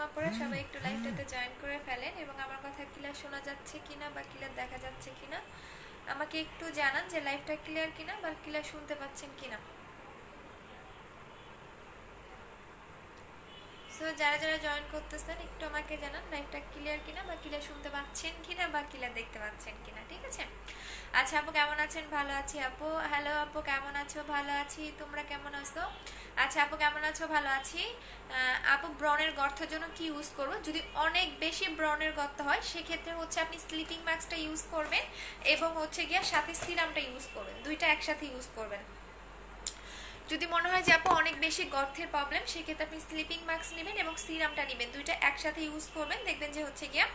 আপুরা সবাই একটু লাইভটাতে জয়েন করে ফেলেন এবং আমার কথা ক্লিয়ার শোনা যাচ্ছে কিনা বা ক্লিয়ার দেখা যাচ্ছে কিনা আমাকে একটু জানান যে লাইভটা ক্লিয়ার কিনা বা ক্লিয়ার শুনতে পাচ্ছেন কিনা। সো যারা যারা জয়েন করতেছেন একটু আমাকে জানান লাইভটা ক্লিয়ার কিনা বা ক্লিয়ার শুনতে পাচ্ছেন কিনা বা ক্লিয়ার দেখতে পাচ্ছেন কিনা, ঠিক আছে? আচ্ছা আপু কেমন আছেন? ভালো আছি আপু। হ্যালো আপু কেমন আছো? ভালো আছি, তোমরা কেমন আছো? আচ্ছা আপু কেমন আছো? ভালো আছি। আপু ব্রণের গর্তের জন্য কি ইউজ করবো? যদি অনেক বেশি ব্রণের গর্ত হয় সেক্ষেত্রে হচ্ছে আপনি স্লিপিং মাস্কটা ইউজ করবেন এবং হচ্ছে গিয়ে সাথে সিরামটা ইউজ করবেন, দুইটা একসাথে ইউজ করবেন। যদি মনে হয় যে আপু অনেক বেশি গর্তের প্রবলেম সেক্ষেত্রে আপনি স্লিপিং মাস্ক নেবেন এবং সিরামটা নেবেন, দুইটা একসাথে ইউজ করবেন, দেখবেন যে হচ্ছে গিয়া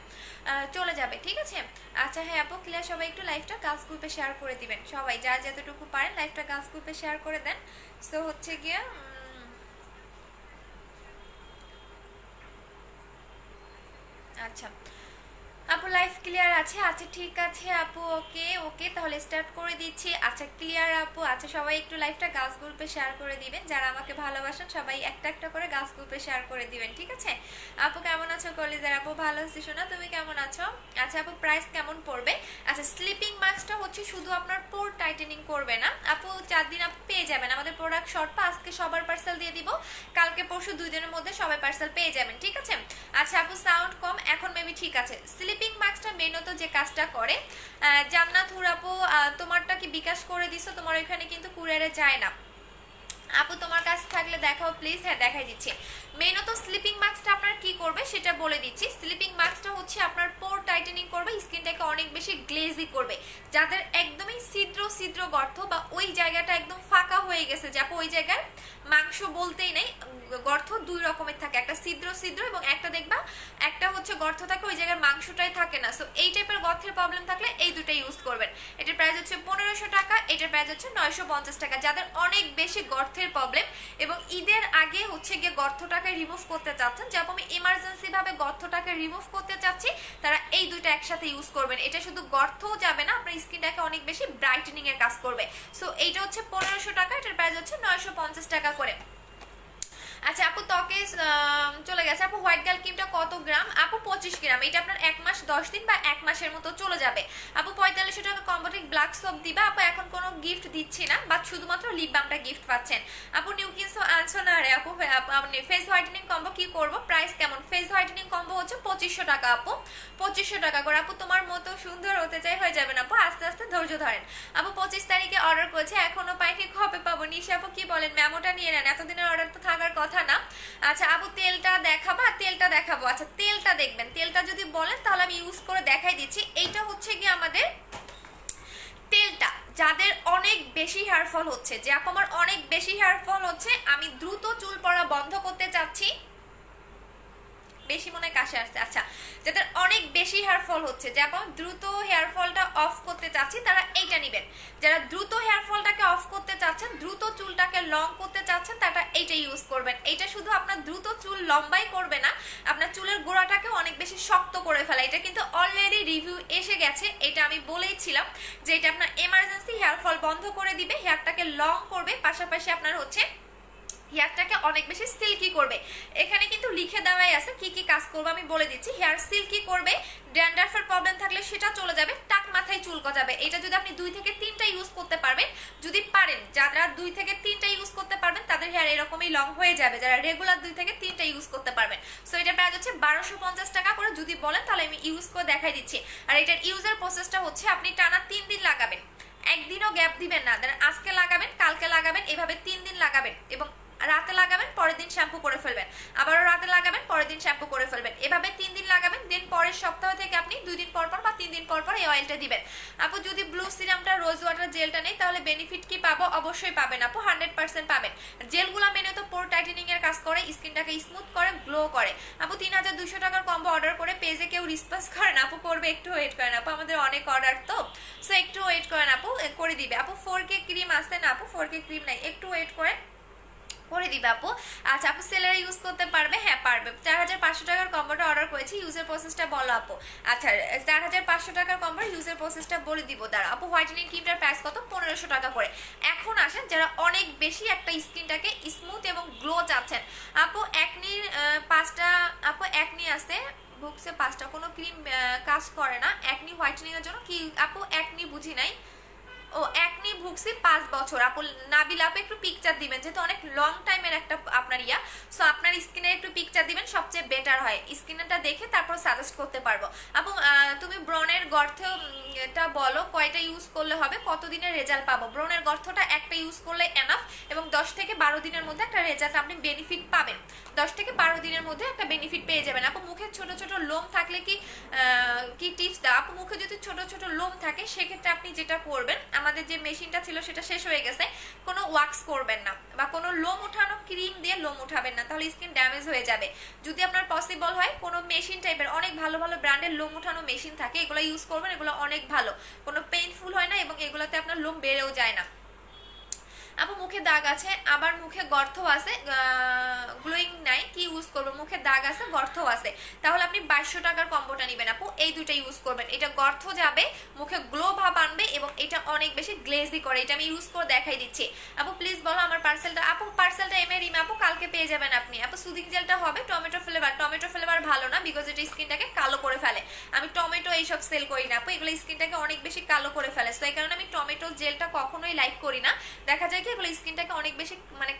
চলে যাবে, ঠিক আছে? আচ্ছা হ্যাঁ আপু ক্লিয়ার। সবাই একটু লাইভটা গার্লস গ্রুপে শেয়ার করে দিবেন, সবাই যার যতটুকু পারেন লাইভটা গার্লস গ্রুপে শেয়ার করে দেন। সো হচ্ছে গিয়া আচ্ছা আপু লাইভ ক্লিয়ার আছে? আচ্ছা ঠিক আছে আপু, ওকে ওকে তাহলে স্টার্ট করে দিচ্ছি। আচ্ছা ক্লিয়ার আপু। আচ্ছা সবাই একটু লাইভটা গার্লস গ্রুপে শেয়ার করে দিবেন, যারা আমাকে ভালোবাসেন সবাই একটা একটা করে গার্লস গ্রুপে শেয়ার করে দিবেন, ঠিক আছে? আপু কেমন আছো? কলেজের আপু ভালো আছি শোনা, তুমি কেমন আছো? আচ্ছা আপু প্রাইস কেমন পড়বে? আচ্ছা স্লিপিং মাস্কটা হচ্ছে শুধু আপনার পোর টাইটেনিং করবে না আপু, 4 দিন আপু পেয়ে যাবেন। আমাদের প্রোডাক্ট শর্ট আজকে সবার পার্সেল দিয়ে দিব, কালকে পরশু 2 দিনের মধ্যে সবাই পার্সেল পেয়ে যাবেন, ঠিক আছে? আচ্ছা আপু সাউন্ড কম, এখন মেবি ঠিক আছে। স্লিপিং মাস্কটা মেনত যে কাজটা করে, জান্নাত হুর আপু তোমারটা কি বিকাশ করে দিছো? তোমার ওইখানে কিন্তু কুরিয়ারে যায় না আপু, তোমার কাছে থাকলে দেখাও প্লিজ। হ্যাঁ দেখাই দিচ্ছি। মেনত স্লিপিং মাস্কটা আপনার কি করবে সেটা বলে দিচ্ছি। স্লিপিং মাস্কটা হচ্ছে আপনার পোর টাইটেনিং করবে, স্কিনটাকে অনেক বেশি গ্লেজি করবে। যাদের একদমই ছিদ্র ছিদ্র গর্ত বা ওই জায়গাটা একদম ফাঁকা হয়ে গেছে, যে আপু ওই জায়গার মাংস বলতেই নেই, গর্ত দুই রকমের থাকে, একটা ছিদ্র ছিদ্র এবং একটা দেখবা একটা হচ্ছে গর্ত থাকে ওই জায়গার মাংসটাই থাকে না। সো এই টাইপের গর্তের প্রবলেম থাকলে এই দুটো ইউজ করবেন। এটার প্রাইস হচ্ছে 1500 টাকা, এটার প্রাইস হচ্ছে 950 টাকা। যাদের অনেক বেশি গর্তের প্রবলেম এবং ঈদের আগে হচ্ছে গিয়ে গর্তটাকে রিমুভ করতে চাচ্ছেন, যেমন আমি ইমার্জেন্সি ভাবে গর্তটাকে রিমুভ করতে চাচ্ছি, তারা এই দুটো একসাথে ইউজ করবেন। এটা শুধু গর্তও যাবে না, আপনার স্কিনটাকে অনেক বেশি ব্রাইটেনিং এর কাজ করবে। সো এইটা হচ্ছে 1500 টাকা, এটার প্রাইস হচ্ছে 950 টাকা করে। আচ্ছা আপু ত্বকে চলে গেছে। আপু হোয়াইট গার্ল ক্রিমটা কত গ্রাম? আপু 25 গ্রাম। এটা আপনার 1 মাস 10 দিন বা 1 মাসের মতো চলে যাবে। আপু 4500 টাকা কম্বোটিক ব্ল্যাক সোপ দিবা। আপু এখন কোনো গিফট দিচ্ছি না, বাট শুধুমাত্র লিপ বামটা গিফট পাচ্ছেন। আপু নিউ কিনসো আনছো না রে আপু? আপনি ফেস হোয়াইটেনিং কম্বো কি করব? প্রাইস কেমন? ফেস হোয়াইটেনিং কম্বো হচ্ছে 2500 টাকা আপু, 2500 টাকা করে। আপু তোমার মতো সুন্দর হতে চাই, হয়ে যাবে না আপু, আস্তে আস্তে ধৈর্য ধরেন। আপু 25 তারিখে অর্ডার করেছে, এখনো পাইনি, কবে পাবো? নিশা আপু কি বলেন, মেমোটা নিয়ে নেন, এতদিনের অর্ডার তো থাকার কথা না। আচ্ছা আপু তেলটা দেখাবা? তেলটা দেখাবো। আচ্ছা তেলটা দেখবেন, তেলটা যদি বলেন তাহলে আমি ইউজ করে দেখাই দিচ্ছি। এইটা হচ্ছে কি আমাদের তেলটা, যাদের অনেক বেশি হেয়ার ফল হচ্ছে, যে আপু আমার অনেক বেশি হেয়ার ফল হচ্ছে, আমি দ্রুত চুল পড়া বন্ধ করতে চাচ্ছি, বেশি মনে কাশে আসছে। আচ্ছা যাদের অনেক বেশি হেয়ার ফল হচ্ছে, যে আপনি দ্রুত হেয়ার ফলটা অফ করতে চাচ্ছি, তারা এইটা নেবেন। যারা দ্রুত হেয়ার ফলটাকে অফ করতে চাচ্ছেন, দ্রুত চুলটাকে লং করতে চাচ্ছেন, তারা এইটা ইউজ করবেন। এইটা শুধু আপনার দ্রুত চুল লম্বাই করবে না, আপনার চুলের গোড়াটাকে অনেক বেশি শক্ত করে ফেলা। এটা কিন্তু অলরেডি রিভিউ এসে গেছে, এটা আমি বলেইছিলাম যে এটা আপনার এমার্জেন্সি হেয়ার ফল বন্ধ করে দিবে, হেয়ারটাকে লং করবে, পাশাপাশি আপনার হচ্ছে হেয়ারটাকে অনেক বেশি সিল্কি করবে। এখানে কিন্তু লিখে দেওয়াই আছে কি কি কাজ করবে, আমি বলে দিচ্ছি। হেয়ার সিল্কি করবে, ড্যান্ড্রাফের প্রবলেম থাকলে সেটা চলে যাবে, টাক মাথায় চুল গজাবে। এটা যদি আপনি 2 থেকে 3টা ইউজ করতে পারবেন, যদি পারেন, যারা 2 থেকে 3টা ইউজ করতে পারবেন তাদের হেয়ার এরকমই লং হয়ে যাবে, যারা রেগুলার 2 থেকে 3টা ইউজ করতে পারবেন। সো এটা প্রাইস হচ্ছে 1250 টাকা করে। যদি বলেন তাহলে আমি ইউজ করে দেখাই দিচ্ছি। আর এটার ইউজের প্রসেসটা হচ্ছে আপনি টানা 3 দিন লাগাবেন, একদিনও গ্যাপ দিবেন না। আজকে লাগাবেন, কালকে লাগাবেন, এভাবে 3 দিন লাগাবেন এবং রাতে লাগাবেন, পরের দিন শ্যাম্পু করে ফেলবেন, আবারও রাতে লাগাবেন, পরের দিন শ্যাম্পু করে ফেলবেন, এভাবে 3 দিন লাগাবেন। দেন পরের সপ্তাহ থেকে আপনি 2 দিন পর পর বা 3 দিন পর পর এই অয়েলটা দিবেন। আপু যদি ব্লু সিরামটা রোজ ওয়াটার জেলটা নেই তাহলে বেনিফিট কি পাবো? অবশ্যই পাবেন আপু, 100% পাবেন। জেলগুলো মেনে তো পোর টাইটেনিং এর কাজ করে, স্কিনটাকে স্মুথ করে, গ্লো করে। আপু 3200 টাকার কম্বো অর্ডার করে পেজে কেউ রেসপন্স করেন আপু? করবে, একটু ওয়েট করেন আপু, আমাদের অনেক অর্ডার তো, সো একটু ওয়েট করেন আপু, করে দিবে আপু। 4K ক্রিম আসছে না আপু? 4K ক্রিম নাই, একটু ওয়েট করেন, করে দিবে আপু। আচ্ছা আপু সেলার ইউজ করতে পারবে? হ্যাঁ পারবে। 4500 টাকার কম্বোটা অর্ডার করেছি, ইউজের প্রসেসটা বলো আপু। আচ্ছা 4500 টাকার কম্বোর ইউজের প্রসেসটা বলে দিব দাঁড়া আপু। হোয়াইটেনিং ক্রিমটার প্রাইস কত? 1500 টাকা করে। এখন আসেন যারা অনেক বেশি একটা স্কিনটাকে স্মুথ এবং গ্লো চাচ্ছেন আপু, একনির 5টা আপু একনি আছে বুকসে 5টা, কোনো ক্রিম কাজ করে না একনি হোয়াইটেনিং এর জন্য কি আপু? একনি বুঝি নাই। ও একনি ভুগছি 5 বছর আপু। নাবিল আপু একটু পিকচার দিবেন, যেহেতু অনেক লং টাইমের একটা আপনার সো আপনার স্কিনের একটু পিকচার দিবেন, সবচেয়ে বেটার হয়। স্কিনটা দেখে তারপর সাজেস্ট করতে পারবো আপু। তুমি ব্রনের গর্তটা বলো কয়টা ইউজ করলে হবে, কতদিনের রেজাল্ট পাবো? ব্রনের গর্তটা একটা ইউজ করলে এনাফ, এবং 10 থেকে 12 দিনের মধ্যে একটা রেজাল্ট আপনি বেনিফিট পাবেন। 10 থেকে 12 দিনের মধ্যে একটা বেনিফিট পেয়ে যাবেন আপু। মুখে ছোট ছোট লোম থাকলে কি টিপস দাও আপু? মুখে যদি ছোট ছোট লোম থাকে সেক্ষেত্রে আপনি যেটা করবেন, আমাদের যে মেশিনটা ছিল সেটা শেষ হয়ে গেছে, কোনো ওয়াক্স করবেন না বা কোনো লোম উঠানো ক্রিম দিয়ে লোম উঠাবেন না, তাহলে স্কিন ড্যামেজ হয়ে যাবে। যদি আপনার পসিবল হয় কোনো মেশিন টাইপের, অনেক ভালো ভালো ব্র্যান্ডের লোম উঠানো মেশিন থাকে, এগুলো ইউজ করবেন, এগুলো অনেক ভালো, কোনো পেইনফুল হয় না এবং এগুলোতে আপনার লোম বেড়েও যায় না। আপু মুখে দাগ আছে আবার মুখে গর্ত আছে, গ্লোয়িং নাই, কি ইউজ করবো? মুখে দাগ আছে গর্ত আছে, তাহলে আপনি 2200 টাকার কম্বোটা নেবেন আপু। এই দুইটা ইউজ করবেন, এটা গর্ত যাবে, মুখে গ্লো ভাব আনবে এবং এটা অনেক বেশি গ্লেজি করে। এটা আমি ইউজ করে দেখাই দিচ্ছি আপু। প্লিজ বলো আমার পার্সেলটা আপু। পার্সেলটা রিম আপু কালকে পেয়ে যাবেন আপনি আপু। সুদিং জেলটা হবে টমেটো ফ্লেভার। টমেটো ফ্লেভার ভালো না, বিকজ এটা স্কিনটাকে কালো করে ফেলে। আমি টমেটো এইসব সেল করি না আপু, এগুলো স্কিনটাকে অনেক বেশি কালো করে ফেলে, তো এই কারণে আমি টমেটো জেলটা কখনোই লাইক করি না। দেখা যায় কি এগুলো স্কিনটাকে অনেক বেশি মানে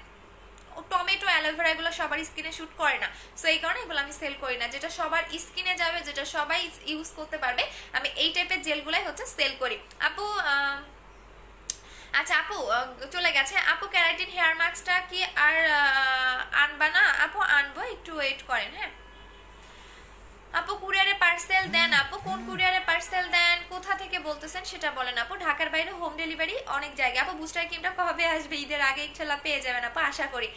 টমেটো অ্যালোভেরা এগুলো সবার স্কিনে শুট করে না, সো এই কারণে এগুলো আমি সেল করি না। যেটা সবার স্কিনে যাবে, যেটা সবাই ইউজ করতে পারবে, আমি এই টাইপের জেলগুলাই হচ্ছে সেল করি আপু। আচ্ছা আপু চলে গেছে আপু। ক্যারাটিন হেয়ার মাস্কটা কি আর আনবা না আপু? আনবো, একটু ওয়েট করেন। হ্যাঁ আপু কুরিয়ারে পার্সেল দেন আপু। কোন কুরিয়ারে পার্সেল দেন, কোথা থেকে বলতেছেন সেটা বলেন আপু। ঢাকার বাইরে হোম ডেলিভারি অনেক জায়গায় আপু। বুস্টার ক্রিমটা কবে আসবে? ঈদের আগে ইনশাল্লাহ পেয়ে যাবেন আপু, আশা করি।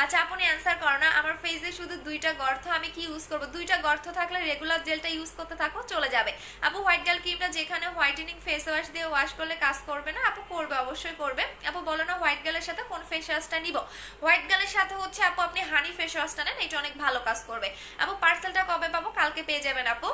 আচ্ছা আপনি অ্যান্সার করো না। আমার ফেসে শুধু 2টা গর্ত, আমি কি ইউজ করবো? 2টা গর্ত থাকলে রেগুলার জেলটা ইউজ করতে থাকো, চলে যাবে আপু। হোয়াইট গার্ল ক্রিমটা যেখানে হোয়াইটেনিং ফেস ওয়াশ দিয়ে ওয়াশ করলে কাজ করবে না আপু? করবে, অবশ্যই করবে আপু। বলো না হোয়াইট গার্লের সাথে কোন ফেস ওয়াশটা নিব? হোয়াইট গার্লের সাথে হচ্ছে আপু আপনি হানি ফেস ওয়াশটা নেন, এটা অনেক ভালো কাজ করবে আপু। পার্সেলটা কবে পাবো? কালকে পেয়ে যাবেন আপু।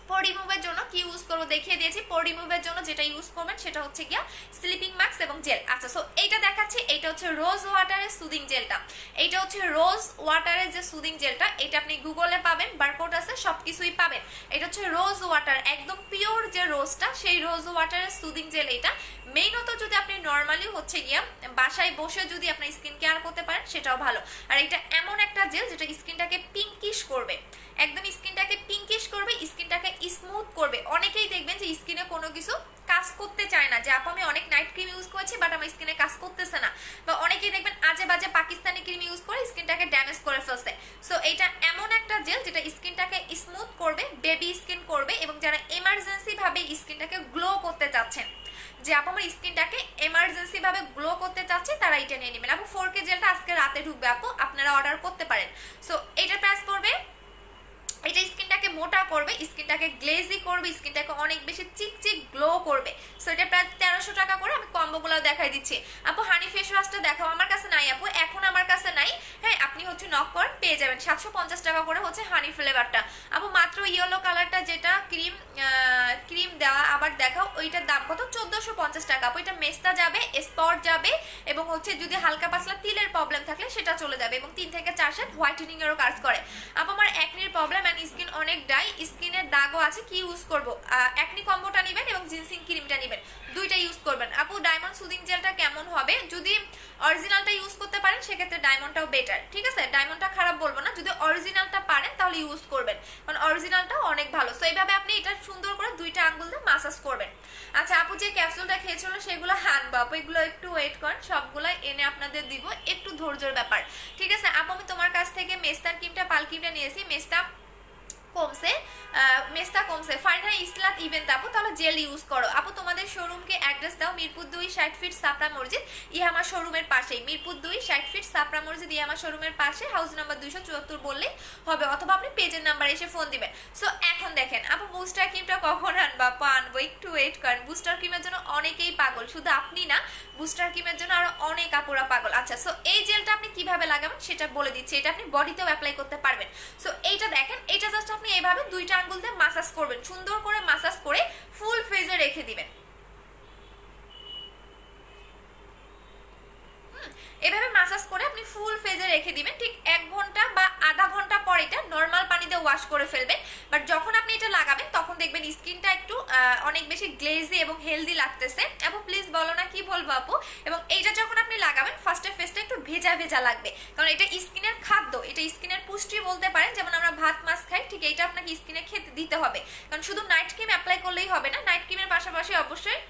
পোর রিমুভের জন্য কি ইউজ করবো দেখিয়ে দিয়েছি। পোর রিমুভের জন্য যেটা ইউজ করবেন সেটা হচ্ছে গিয়া স্লিপিং মাস্ক এবং জেল। আচ্ছা সো এইটা দেখাচ্ছি, এইটা হচ্ছে রোজ ওয়াটারের সুদিং জেলটা। এইটা হচ্ছে রোজ ওয়াটারের যে সুদিং জেলটা, এটা আপনি গুগলে পাবেন, বারকোড আছে, সবকিছুই পাবেন। এটা হচ্ছে রোজ ওয়াটার, একদম পিওর যে রোজটা, সেই রোজ ওয়াটারের সুদিং জেল এটা। মেইনত যদি আপনি নর্মালি হচ্ছে গিয়া বাসায় বসে যদি আপনার স্কিন কেয়ার করতে পারেন সেটাও ভালো। আর এটা এমন একটা জেল যেটা স্কিনটাকে পিঙ্কিশ করবে, একদম স্কিনটাকে পিঙ্কিশ করবে, স্কিনটাকে স্মুথ করবে। অনেকেই দেখবেন যে স্কিনে কোনো কিছু কাজ করতে চায় না, যে আপু আমি অনেক নাইট ক্রিম ইউজ করেছি বাট আমার স্কিনে কাজ করতেছে না, বা অনেকেই দেখবেন আজে বাজে পাকিস্তানি ক্রিম ইউজ করে স্কিনটাকে ড্যামেজ করে ফেলছে। সো এটা এমন একটা জেল যেটা স্কিনটাকে স্মুথ করবে, বেবি স্কিন করবে, এবং যারা এমার্জেন্সি ভাবে স্কিনটাকে গ্লো করতে চাচ্ছেন, যে আপু আমার স্কিনটাকে এমার্জেন্সি ভাবে গ্লো করতে চাচ্ছে, তারা এটা নিয়ে নেবেন আপু। 4K জেলটা আজকে রাতে ঢুকবে আপু, আপনারা অর্ডার করতে পারেন। সো এটার প্রাইস পড়বে, এটা স্কিনটাকে মোটা করবে, স্কিনটাকে গ্লেজি করবে, স্কিনটাকে অনেক বেশি চিকচিক গ্লো করবে। সো এটা প্রায় 1300 টাকা করে। আমি কম্বোগুলো দেখাই দিচ্ছি আপু। হানি ফেস ওয়াশটা দেখাও, আমার কাছে নাই আপু, এখন আমার কাছে নাই। হ্যাঁ আপনি হচ্ছে নক করেন, পেয়ে যাবেন। 750 টাকা করে হচ্ছে হানি ফ্লেভারটা আপু। মাত্র ইয়েলো কালারটা যেটা ক্রিম ক্রিম দেওয়া আবার দেখাও, ওইটার দাম কত? 1450 টাকা আপু। এটা মেস্তা যাবে, স্পট যাবে, এবং হচ্ছে যদি হালকা পাতলা তিলের প্রবলেম থাকলে সেটা চলে যাবে, এবং 3 থেকে 4 সেট হোয়াইটেনিং এরও কাজ করে আপু। আমার একনির প্রবলেম, স্কিন অনেক ড্রাই, স্কিনের দাগও আছে, কি ইউজ করবো? একনি কম্বোটা নেবেন এবং জিনসিং ক্রিমটা নেবেন, দুইটা ইউজ করবেন আপু। ডায়মন্ড সুদিং জেলটা কেমন হবে? যদি অরিজিনালটা ইউজ করতে পারেন সেক্ষেত্রে ডায়মন্ডটাও বেটার, ঠিক আছে? ডায়মন্ডটা খারাপ বলবো না, যদি অরিজিনালটা পারেন তাহলে ইউজ করবেন, কারণ অরিজিনালটাও অনেক ভালো। সো এইভাবে আপনি এটা সুন্দর করে 2টা আঙ্গুল দিয়ে মাসাজ করবেন। আচ্ছা আপু যে ক্যাপসুলটা খেয়েছিল সেগুলো আনবো আপু, এগুলো একটু ওয়েট করেন, সবগুলো এনে আপনাদের দিব, একটু ধৈর্যের ব্যাপার, ঠিক আছে আপু। আমি তোমার কাছ থেকে মেস্তার ক্রিমটা, পাল ক্রিমটা নিয়েছি, মেস্তা কমছে, ফাইনাল ইসলাত ইভেন্ট আপু, তাহলে জেল ইউজ করো আপু। তোমাদের শোরুম শোরুমকে অ্যাড্রেস দাও। মিরপুর 2 60 ফিট সাপড়া মসজিদ, ইহামা শোরুমের পাশেই। মিরপুর 2 60 ফিট সাপড়া মসজিদ, ইহামা শোরুমের পাশে, হাউস নাম্বার 274 বললেই হবে, অথবা আপনি পেজের নাম্বার এসে ফোন দিবেন। সো এখন দেখেন আপু বুস্টার ক্রিমটা কখন আনবা? আনবো, একটু ওয়েট করেন। বুস্টার ক্রিমের জন্য অনেকেই পাগল, শুধু আপনি না, বুস্টার ক্রিমের জন্য আরো অনেক আপুরা পাগল। আচ্ছা, সো এই জেলটা আপনি কিভাবে লাগাবেন সেটা বলে দিচ্ছি। এটা আপনি বডিতেও অ্যাপ্লাই করতে পারবেন। সো এইটা দেখেন, এটা জাস্ট আপনি এইভাবে দুইটা আঙ্গুল দিয়ে মাসাজ করবেন, সুন্দর করে মাসাজ করে ফুল ফেজে রেখে দিবেন। এভাবে মাসাজ করে আপনি ফুল ফেজে রেখে দিবেন। ঠিক 1 ঘন্টা বা আধা ঘন্টা পর এটা নর্মাল পানি দিয়ে ওয়াশ করে ফেলবেন। বাট যখন আপনি এটা লাগাবেন তখন দেখবেন স্কিনটা একটু অনেক বেশি গ্লেজি এবং হেলদি লাগতেছে। আপু প্লিজ বলো না কি বলবো আপু। এবং এইটা যখন আপনি লাগাবেন ফার্স্টে ফেসটা একটু ভেজা ভেজা লাগবে, কারণ এটা স্কিনের খাদ্য, এটা স্কিনের পুষ্টি বলতে পারেন। যেমন আমরা ভাত মাছ খাই, ঠিক এইটা আপনাকে স্কিনে খেতে দিতে হবে। কারণ শুধু নাইট ক্রিম অ্যাপ্লাই করলেই হবে না, নাইট ক্রিমের পাশাপাশি অবশ্যই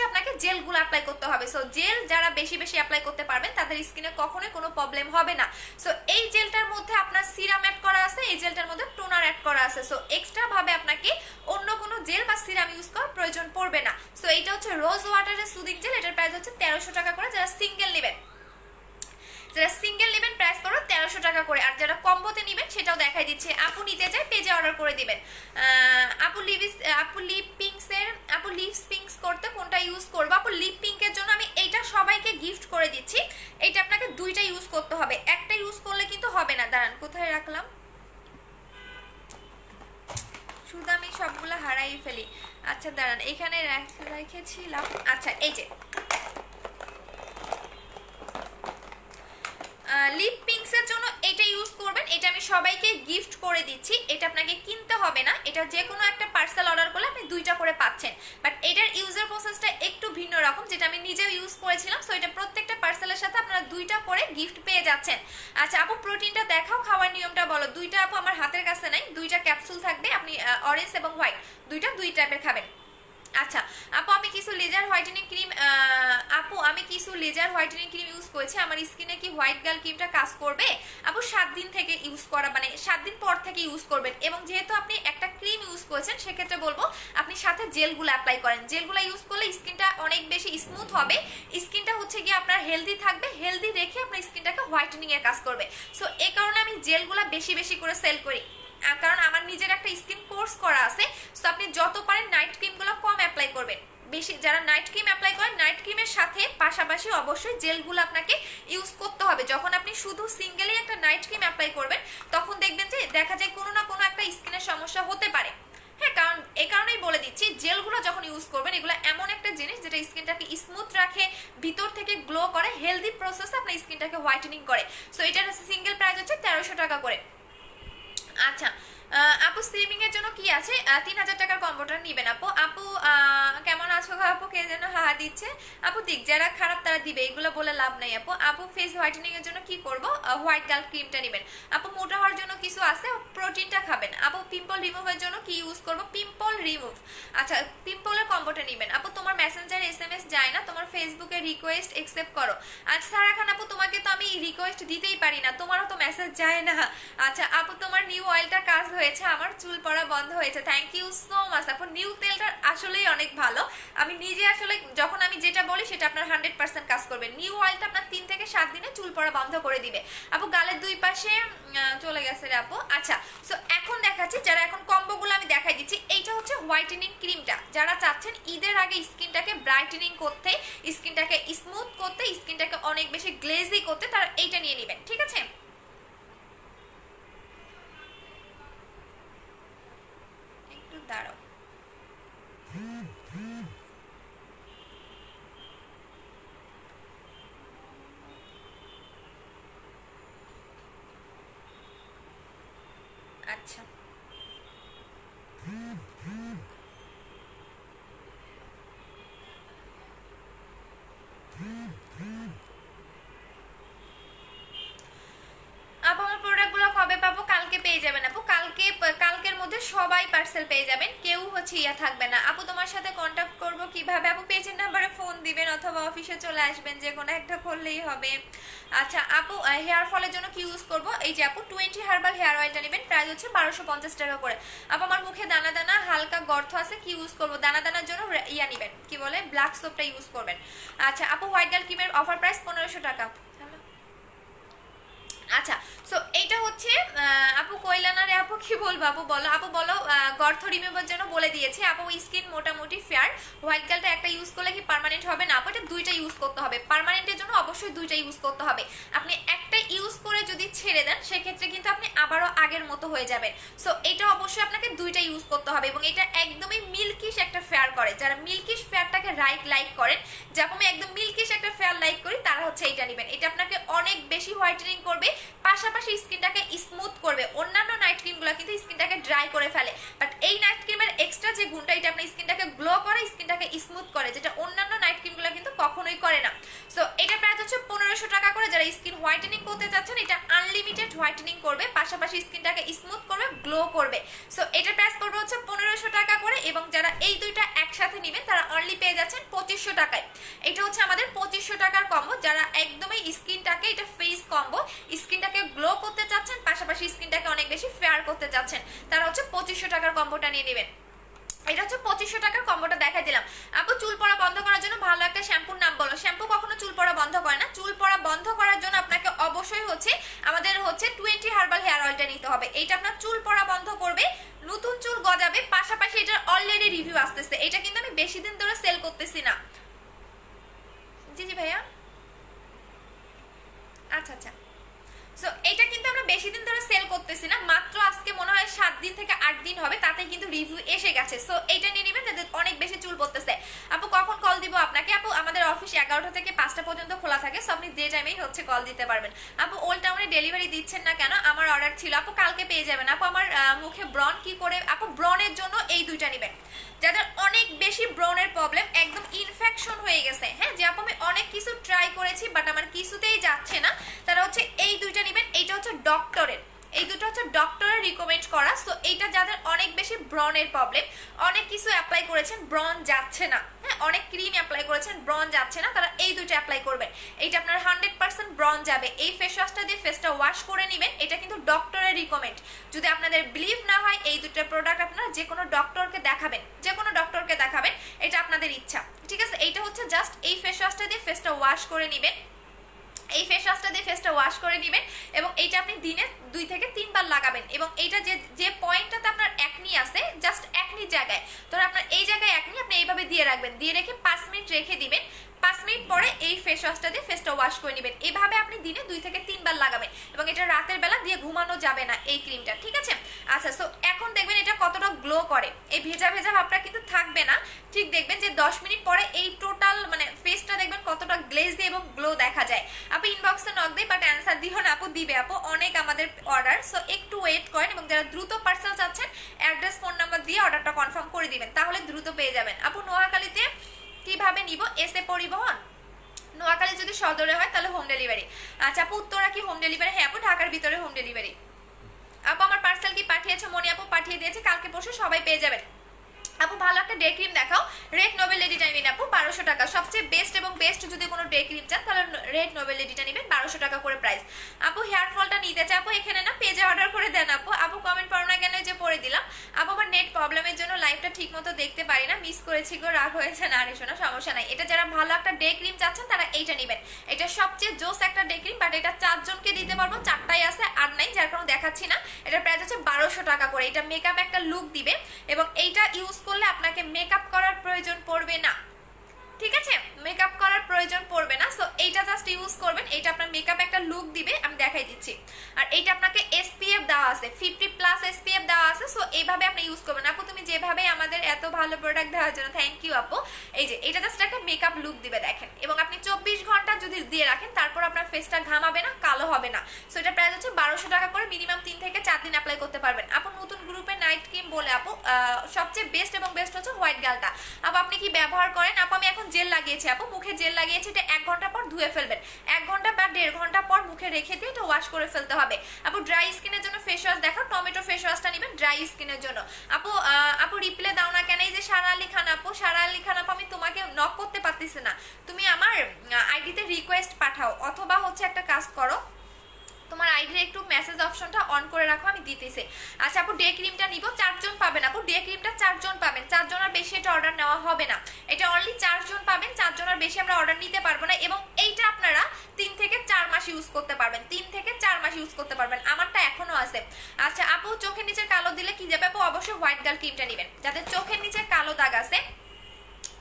আপনাকে জেলগুলো অ্যাপ্লাই করতে হবে। সো জেল যারা বেশি বেশি অ্যাপ্লাই করতে পারবেন তাদের স্কিনে কখনোই কোনো প্রবলেম হবে না। সো এই জেলটার মধ্যে আপনার সিরাম অ্যাড করা আছে, এই জেলটার মধ্যে টোনার অ্যাড করা আছে। সো এক্সট্রা ভাবে আপনাকে অন্য কোনো জেল বা সিরাম ইউজ করার প্রয়োজন পড়বে না। সো এটা হচ্ছে রোজ ওয়াটারের সুদিং জেল, এটার প্রাইস হচ্ছে 1300 টাকা করে। যারা সিঙ্গেল নেবেন প্রাইস করো 1300 টাকা করে। আর যারা কম্বোতে নেবেন সেটাও দেখাই দিচ্ছে। আপু নিতে চাই পেজে অর্ডার করে দিবেন। আপু লিপ পিঙ্কস করতে কোনটা ইউজ করবো? আপু লিপ পিঙ্কের জন্য আমি এইটা সবাইকে গিফট করে দিচ্ছি। এইটা আপনাকে দুইটা ইউজ করতে হবে, একটা ইউজ করলে কিন্তু হবে না। দাঁড়ান কোথায় রাখলাম, শুধু আমি সবগুলো হারাই ফেলি। আচ্ছা দাঁড়ান, এখানে রেখেছিলাম। আচ্ছা এই যে লিপ পিঙ্কসের জন্য এটা ইউজ করবেন। এটা আমি সবাইকে গিফট করে দিচ্ছি, এটা আপনাকে কিনতে হবে না। এটা যে কোনো একটা পার্সেল অর্ডার করলে আপনি দুইটা করে পাচ্ছেন। বাট এটার ইউজার প্রসেসটা একটু ভিন্ন রকম, যেটা আমি নিজেও ইউজ করেছিলাম। সো এটা প্রত্যেকটা পার্সেলের সাথে আপনারা দুইটা করে গিফট পেয়ে যাচ্ছেন। আচ্ছা আপু প্রোটিনটা দেখাও, খাওয়ার নিয়মটা বলো। দুইটা আপু আমার হাতের কাছে নাই, দুইটা ক্যাপসুল থাকবে, আপনি অরেঞ্জ এবং হোয়াইট দুই টাইপের খাবেন। আচ্ছা আপু আমি কিছু লেজার হোয়াইটেনিং ক্রিম ইউজ করেছি, আমার স্কিনে কি হোয়াইট গার্ল ক্রিমটা কাজ করবে? আপু 7 দিন থেকে ইউজ করা, মানে 7 দিন পর থেকে ইউজ করবেন। এবং যেহেতু আপনি একটা ক্রিম ইউজ করেছেন সেক্ষেত্রে বলবো আপনি সাথে জেলগুলো অ্যাপ্লাই করেন। জেলগুলো ইউজ করলে স্কিনটা অনেক বেশি স্মুথ হবে, স্কিনটা হচ্ছে গিয়ে আপনার হেলদি থাকবে, হেলদি রেখে আপনার স্কিনটাকে হোয়াইটেনিং এর কাজ করবে। সো এই কারণে আমি জেলগুলো বেশি বেশি করে সেল করি, কারণ আমার নিজের একটা স্কিন কোর্স করা আছে। সো আপনি যত পারেন নাইট ক্রিমগুলো কম অ্যাপ্লাই করবেন। বেশি যারা নাইট ক্রিম অ্যাপ্লাই করেন, নাইট ক্রিমের সাথে পাশাপাশি অবশ্যই জেলগুলো আপনাকে ইউজ করতে হবে। যখন আপনি শুধু সিঙ্গেলি একটা নাইট ক্রিম অ্যাপ্লাই করবেন তখন দেখবেন যে দেখা যায় কোনো না কোনো একটা স্কিনের সমস্যা হতে পারে। হ্যাঁ, কারণ এই কারণেই বলে দিচ্ছি, জেলগুলো যখন ইউজ করবেন এগুলো এমন একটা জিনিস যেটা স্কিনটাকে স্মুথ রাখে, ভিতর থেকে গ্লো করে, হেলদি প্রসেসে আপনার স্কিনটাকে হোয়াইটেনিং করে। সো এটার সিঙ্গেল প্রাইস হচ্ছে 1300 টাকা করে। আচ্ছা আপু স্লিমিং এর জন্য কি আছে? 3000 টাকার কম্বোটা নেবেন আপু। আপু কেমন আছো আপু? কে যেন হাহা দিচ্ছে। আপু দিক, যারা খারাপ তারা দিবে, এগুলো বলে লাভ নাই আপু। আপু ফেস হোয়াইটেনিং এর জন্য কি করব? হোয়াইট গার্ল ক্রিমটা নেবেন। আপু মোটা হওয়ার জন্য কিছু আছে, প্রোটিনটা খাবেন। আপু পিম্পল রিমুভের জন্য কি ইউজ করব? Pimple remove. আচ্ছা পিম্পলের কম্বোটা নেবেন। আপু তোমার মেসেঞ্জারে SMS যায় না, তোমার ফেসবুকে রিকোয়েস্ট অ্যাকসেপ্ট করো। আচ্ছা সারা খান আপু তোমাকে তো আমি রিকোয়েস্ট দিতেই পারি না, তোমারও তো মেসেজ যায় না। আচ্ছা আপু তোমার নিউ অয়েলটা কাজ হয়েছে, আমার চুল পড়া বন্ধ হয়েছে। থ্যাংক ইউ সো মাচ আপু। নিউ তেলটা আসলেই অনেক ভালো, আমি নিজে আসলে যখন আমি যেটা বলি সেটা আপনার 100% কাজ করবে। নিউ অয়েলটা আপনার 3 থেকে 7 দিনে চুল পড়া বন্ধ করে দিবে। আপু গালের দুই পাশে চলে গেছে রে আপু। আচ্ছা সো এখন দেখাচ্ছি, যারা এখন কম্বোগুলো আমি দেখাই দিচ্ছি। এইটা হচ্ছে হোয়াইটেনিং ক্রিমটা, যারা চাচ্ছেন ঈদের আগে স্কিনটাকে ব্রাইটেনিং করতে, স্কিনটাকে স্মুথ করতে, স্কিনটাকে অনেক বেশি গ্লেজি করতে, তারা এইটা নিয়ে নেবেন। ঠিক আছে, একটু দাঁড়াও। আচ্ছা আপু আমার প্রোডাক্টগুলো কবে পাবো? কালকে পেয়ে যাবেন আপু। কালকের মধ্যে সবাই পার্সেল পেয়ে যাবেন, কেউ হচ্ছে ইয়া থাকবে না। আপু তোমার সাথে কন্ট্যাক্ট করব কিভাবে? আপু পেজের নাম্বারে ফোন দিবেন অথবা অফিসে চলে আসবেন, যে কোনো একটা করলেই হবে। আচ্ছা আপু, হেয়ার ফলের জন্য কি ইউজ করব? এই যে আপু 20 হার্বাল হেয়ার অয়েলটা নেবেন, প্রাইস হচ্ছে 1250 টাকা করে। আপু আমার মুখে দানা দানা হালকা গর্ত আছে, কি ইউজ করব? দানা দানার জন্য ইয়া নেবেন, কি বলে, ব্ল্যাক সোপটা ইউজ করবেন। আচ্ছা আপু, হোয়াইট গার্ল ক্রিমের অফার প্রাইস 1500 টাকা। আচ্ছা, সো এইটা হচ্ছে আপু কইলানা রে আপু, কি বলবো আপু, বলো আপু বলো। গর্ত রিমুভার জন্য বলে দিয়েছি আপু, স্কিন মোটামুটি ফেয়ার। হোয়াইট গার্লটা একটা ইউজ করলে কি পার্মানেন্ট হবে না আপু? এটা দুইটা ইউজ করতে হবে, পার্মানেন্টের জন্য অবশ্যই দুইটা ইউজ করতে হবে। আপনি একটা ইউজ করে যদি ছেড়ে দেন সেক্ষেত্রে কিন্তু আপনি আবারও আগের মতো হয়ে যাবেন। সো এটা অবশ্যই আপনাকে দুইটা ইউজ করতে হবে, এবং এটা একদমই মিল্কিশ একটা ফেয়ার করে। যারা মিল্কিশ ফেয়ারটাকে লাইক করেন, যেমন আমি একদম মিল্কিশ একটা ফেয়ার লাইক করি, তারা হচ্ছে এটা নেবেন। এটা আপনাকে অনেক বেশি হোয়াইটেনিং করবে, পাশাপাশি স্কিনটাকে স্মুথ করবে। অন্যান্য নাইট ক্রিমগুলো কিন্তু স্কিনটাকে ড্রাই করে ফেলে, বাট এই নাইট ক্রিমের এক্সট্রা যে গুণটা, এটা আপনার স্কিনটাকে গ্লো করে, স্কিনটাকে স্মুথ করে, যেটা অন্যান্য নাইট ক্রিমগুলো কিন্তু কখনোই করে না। সো এটা প্রাইস হচ্ছে 1500 টাকা করে। যারা স্কিন হোয়াইটেনিং করতে চাচ্ছেন, এটা আনলিমিটেড হোয়াইটেনিং করবে, পাশাপাশি স্কিনটাকে স্মুথ করবে, গ্লো করবে। সো এটা প্রাইস পড়বে হচ্ছে 1500 টাকা করে, এবং যারা এই দুইটা একসাথে নেবেন তারা অনলি পেয়ে যাচ্ছেন 2500 টাকায়। এটা হচ্ছে আমাদের 2500 টাকার কম্বো। যারা একদমই স্কিনটাকে, এটা ফেস কম্বো, স্কিনটাকে গ্লো করতে চাচ্ছেন, পাশাপাশি স্কিনটাকে অনেক বেশি ফেয়ার করতে চাচ্ছেন, তারা হচ্ছে 2500 টাকার কম্বোটা নিয়ে নেবেন। এটা হচ্ছে 2500 টাকার কম্বোটা দেখাই দিলাম। আপু চুল পড়া বন্ধ করার জন্য ভালো একটা শ্যাম্পুর নাম বলো। শ্যাম্পু কখনো চুল পড়া বন্ধ করে না। চুল পড়া বন্ধ করার জন্য আপনাকে অবশ্যই হচ্ছে আমাদের হচ্ছে 20 হার্বাল হেয়ার অয়েলটা নিতে হবে। এইটা আপনার চুল পড়া বন্ধ করবে, নতুন চুল গজাবে, পাশাপাশি এটার অলরেডি রিভিউ আসতেছে। এটা কিন্তু আমি বেশি দিন ধরে সেল করতেছি না। জি জি ভাইয়া, আচ্ছা আচ্ছা। সো এটা কিন্তু আমরা বেশি দিন ধরে সেল করতেছি না, মাত্র আজকে মনে হয় 7 দিন থেকে 8 দিন হবে, তাতে কিন্তু রিভিউ এসে গেছে। সো এইটা নিয়ে নেবেন যাদের অনেক বেশি চুল পড়তেছে। আপু কখন কল দিব আপনাকে? আপু আমাদের অফিস 11টা থেকে 5টা পর্যন্ত খোলা থাকে, সো আপনি যে টাইমেই হচ্ছে কল দিতে পারবেন। আপু ওল্ড টাউনে ডেলিভারি দিচ্ছেন না কেন? আমার অর্ডার ছিল আপু, কালকে পেয়ে যাবেন। আপু আমার মুখে ব্রন কি করে? আপু ব্রনের জন্য এই দুইটা নেবেন। যাদের অনেক বেশি ব্রনের প্রবলেম, একদম ইনফেকশন হয়ে গেছে, হ্যাঁ, যে আপু আমি অনেক কিছু ট্রাই করেছি বাট আমার কিছুতেই যাচ্ছে না, তারা হচ্ছে এই দুইটা নেবেন। এইটা হচ্ছে ডক্টরের, এই দুটো হচ্ছে ডক্টরের রিকমেন্ড করা। সো এইটা যাদের অনেক বেশি ব্রনের প্রবলেম, অনেক কিছু অ্যাপ্লাই করেছেন, ব্রন যাচ্ছে না, হ্যাঁ, অনেক ক্রিম অ্যাপ্লাই করেছেন, ব্রন যাচ্ছে না, তারা এই দুটো অ্যাপ্লাই করবেন। এইটা আপনার 100% ব্রন যাবে। এই ফেস ওয়াশটা দিয়ে ফেসটা ওয়াশ করে নেবেন। এটা কিন্তু ডক্টরের রিকমেন্ড। যদি আপনাদের বিলিভ না হয়, এই দুটো প্রোডাক্ট আপনারা যে কোনো ডক্টরকে দেখাবেন, যে কোনো ডক্টরকে দেখাবেন, এটা আপনাদের ইচ্ছা, ঠিক আছে। এইটা হচ্ছে জাস্ট এই ফেস ওয়াশটা দিয়ে ফেসটা ওয়াশ করে নেবেন। এই ফেস ওয়াশটা দিয়ে ফেসটা ওয়াশ করে নেবেন, এবং এইটা আপনি দিনে 2 থেকে 3 বার লাগাবেন। এবং এইটা যে যে পয়েন্টটাতে আপনার একনি আছে, জাস্ট একনির জায়গায়, ধর আপনার এই জায়গায় একনি, আপনি এইভাবে দিয়ে রাখবেন, দিয়ে রেখে 5 মিনিট রেখে দিবেন। 5 মিনিট পরে এই ফেস ওয়াশটা দিয়ে ফেসটা ওয়াশ করে নেবেন। এভাবে আপনি দিনে 2 থেকে 3 বার লাগাবেন, এবং এটা রাতের বেলা দিয়ে ঘুমানো যাবে না এই ক্রিমটা, ঠিক আছে। আচ্ছা, সো এখন দেখবেন এটা কতটা গ্লো করে। এই ভেজা ভেজা ভাবটা কিন্তু থাকবে না, ঠিক দেখবেন যে 10 মিনিট পরে এই টোটাল মানে ফেসটা দেখবেন কতটা গ্লেজ দিয়ে এবং গ্লো দেখা যায়। আপু ইনবক্সে নক দেই, বাট অ্যান্সার দিও না আপু, দিবে আপু, অনেক আমাদের অর্ডার। সো একটু ওয়েট করেন, এবং যারা দ্রুত পার্সেল চাচ্ছেন অ্যাড্রেস ফোন নাম্বার দিয়ে অর্ডারটা কনফার্ম করে দিবেন, তাহলে দ্রুত পেয়ে যাবেন। আপু নোয়াখালীতে কিভাবে নিব? এসে পরিবহন। নোয়াখালী যদি সদরে হয় তাহলে হোম ডেলিভারি। আচ্ছা আপু উত্তরা কি হোম ডেলিভারি? হ্যাঁ আপু, ঢাকার ভিতরে হোম ডেলিভারি। আপু আমার পার্সেল কি পাঠিয়েছে? মনি আপু পাঠিয়ে দিয়েছে, কালকে পরশু সবাই পেয়ে যাবেন। আপু ভালো একটা ডে ক্রিম দেখাও। রেড নোবেল লেডিটা নিন আপু, 1200 টাকা। সবচেয়ে বেস্ট এবং বেস্ট যদি কোনো ডে ক্রিম চান তাহলে রেড নোবেল লেডিটা নেবেন, 1200 টাকা করে প্রাইস। আপু হেয়ার ফলটা নিতে চাই আপু, এখানে না পেজে অর্ডার করে দেন আপু। আপু কমেন্ট পড়ো না কেন? যে পড়ে দিলাম। আপু আমার নেট প্রবলেমের জন্য লাইভটা ঠিক মতো দেখতে পারি না, মিস করেছি গো, রাগ হয়েছে না? আরে শোনা, সমস্যা নাই। এটা যারা ভালো একটা ডে ক্রিম চাচ্ছেন তারা এইটা নেবেন। এটা সবচেয়ে জোস একটা ডে ক্রিম, বাট এটা 4 জনকে দিতে পারবো, 4টাই আছে আর নাই, যার কারণে দেখাচ্ছি না। এটা প্রাইস হচ্ছে 1200 টাকা করে। এটা মেকআপ একটা লুক দিবে, এবং এইটা ইউজ করলে আপনাকে মেকআপ করার প্রয়োজন পড়বে না, ঠিক আছে, মেকআপ করার প্রয়োজন পড়বে না। সো এইটা জাস্ট ইউজ করবেন, এটা আপনার মেকআপ একটা লুক দিবে, আমি দেখাই দিচ্ছি। আর এইটা আপনাকে এসপিএফ দেওয়া আছে, 50+ এসপিএফ দেওয়া আছে। সো এইভাবে আপনি ইউজ করবেন। আপু তুমি যেভাবে আমাদের এত ভালো প্রোডাক্ট দেওয়ার জন্য থ্যাংক ইউ আপু। এই যে এটা জাস্ট একটা মেকআপ লুক দিবে, দেখেন, এবং আপনি 24 ঘন্টা যদি দিয়ে রাখেন তারপর আপনার ফেসটা ঘামাবে না, কালো হবে না। সো এটা প্রাইস হচ্ছে 1200 টাকা করে, মিনিমাম 3 থেকে 4 দিন অ্যাপ্লাই করতে পারবেন। আপু নতুন গ্রুপে নাইট ক্রিম বলে আপু, সবচেয়ে বেস্ট এবং বেস্ট হচ্ছে হোয়াইট গার্লটা। আপু আপনি কি ব্যবহার করেন? আপু আমি এখন জেল লাগিয়েছি আপু, মুখে জেল লাগিয়েছি, এটা 1 ঘন্টা পর ধুয়ে ফেলবেন। 1 ঘন্টা বা 1.5 ঘন্টা পর মুখে রেখে দিয়ে এটা ওয়াশ করে ফেলতে হবে। আপু ড্রাই স্কিনের জন্য ফেস ওয়াশ দেখাও। টমেটো ফেস ওয়াশটা নেবেন ড্রাই স্কিনের জন্য। আপু আপু রিপ্লে দাও না কেন? এই যে সারা আলী খান আপু, সারা আলী খান আপু, আমি তোমাকে নক করতে পারতেছি না, তুমি আমার আমার আইডিতে রিকোয়েস্ট পাঠাও, অথবা হচ্ছে একটা কাজ করো, তোমার আইডির একটু মেসেজ অপশনটা অন করে রাখো, আমি দিতেছি। আচ্ছা আপু ডে ক্রিমটা নিব, 4 জন পাবেন আপু, ডে ক্রিমটা 4 জন পাবেন, 4 জনের বেশি এটা অর্ডার নেওয়া হবে না, এটা অনলি 4 জন পাবেন, 4 জনের বেশি আমরা অর্ডার নিতে পারবো না। এবং এইটা আপনারা 3 থেকে 4 মাস ইউজ করতে পারবেন, 3 থেকে 4 মাস ইউজ করতে পারবেন, আমারটা এখনো আছে। আচ্ছা আপু চোখের নিচে কালো দিলে কি যাবে আপু? অবশ্যই হোয়াইট গার্ল ক্রিমটা নেবেন, যাদের চোখের নিচে কালো দাগ আছে।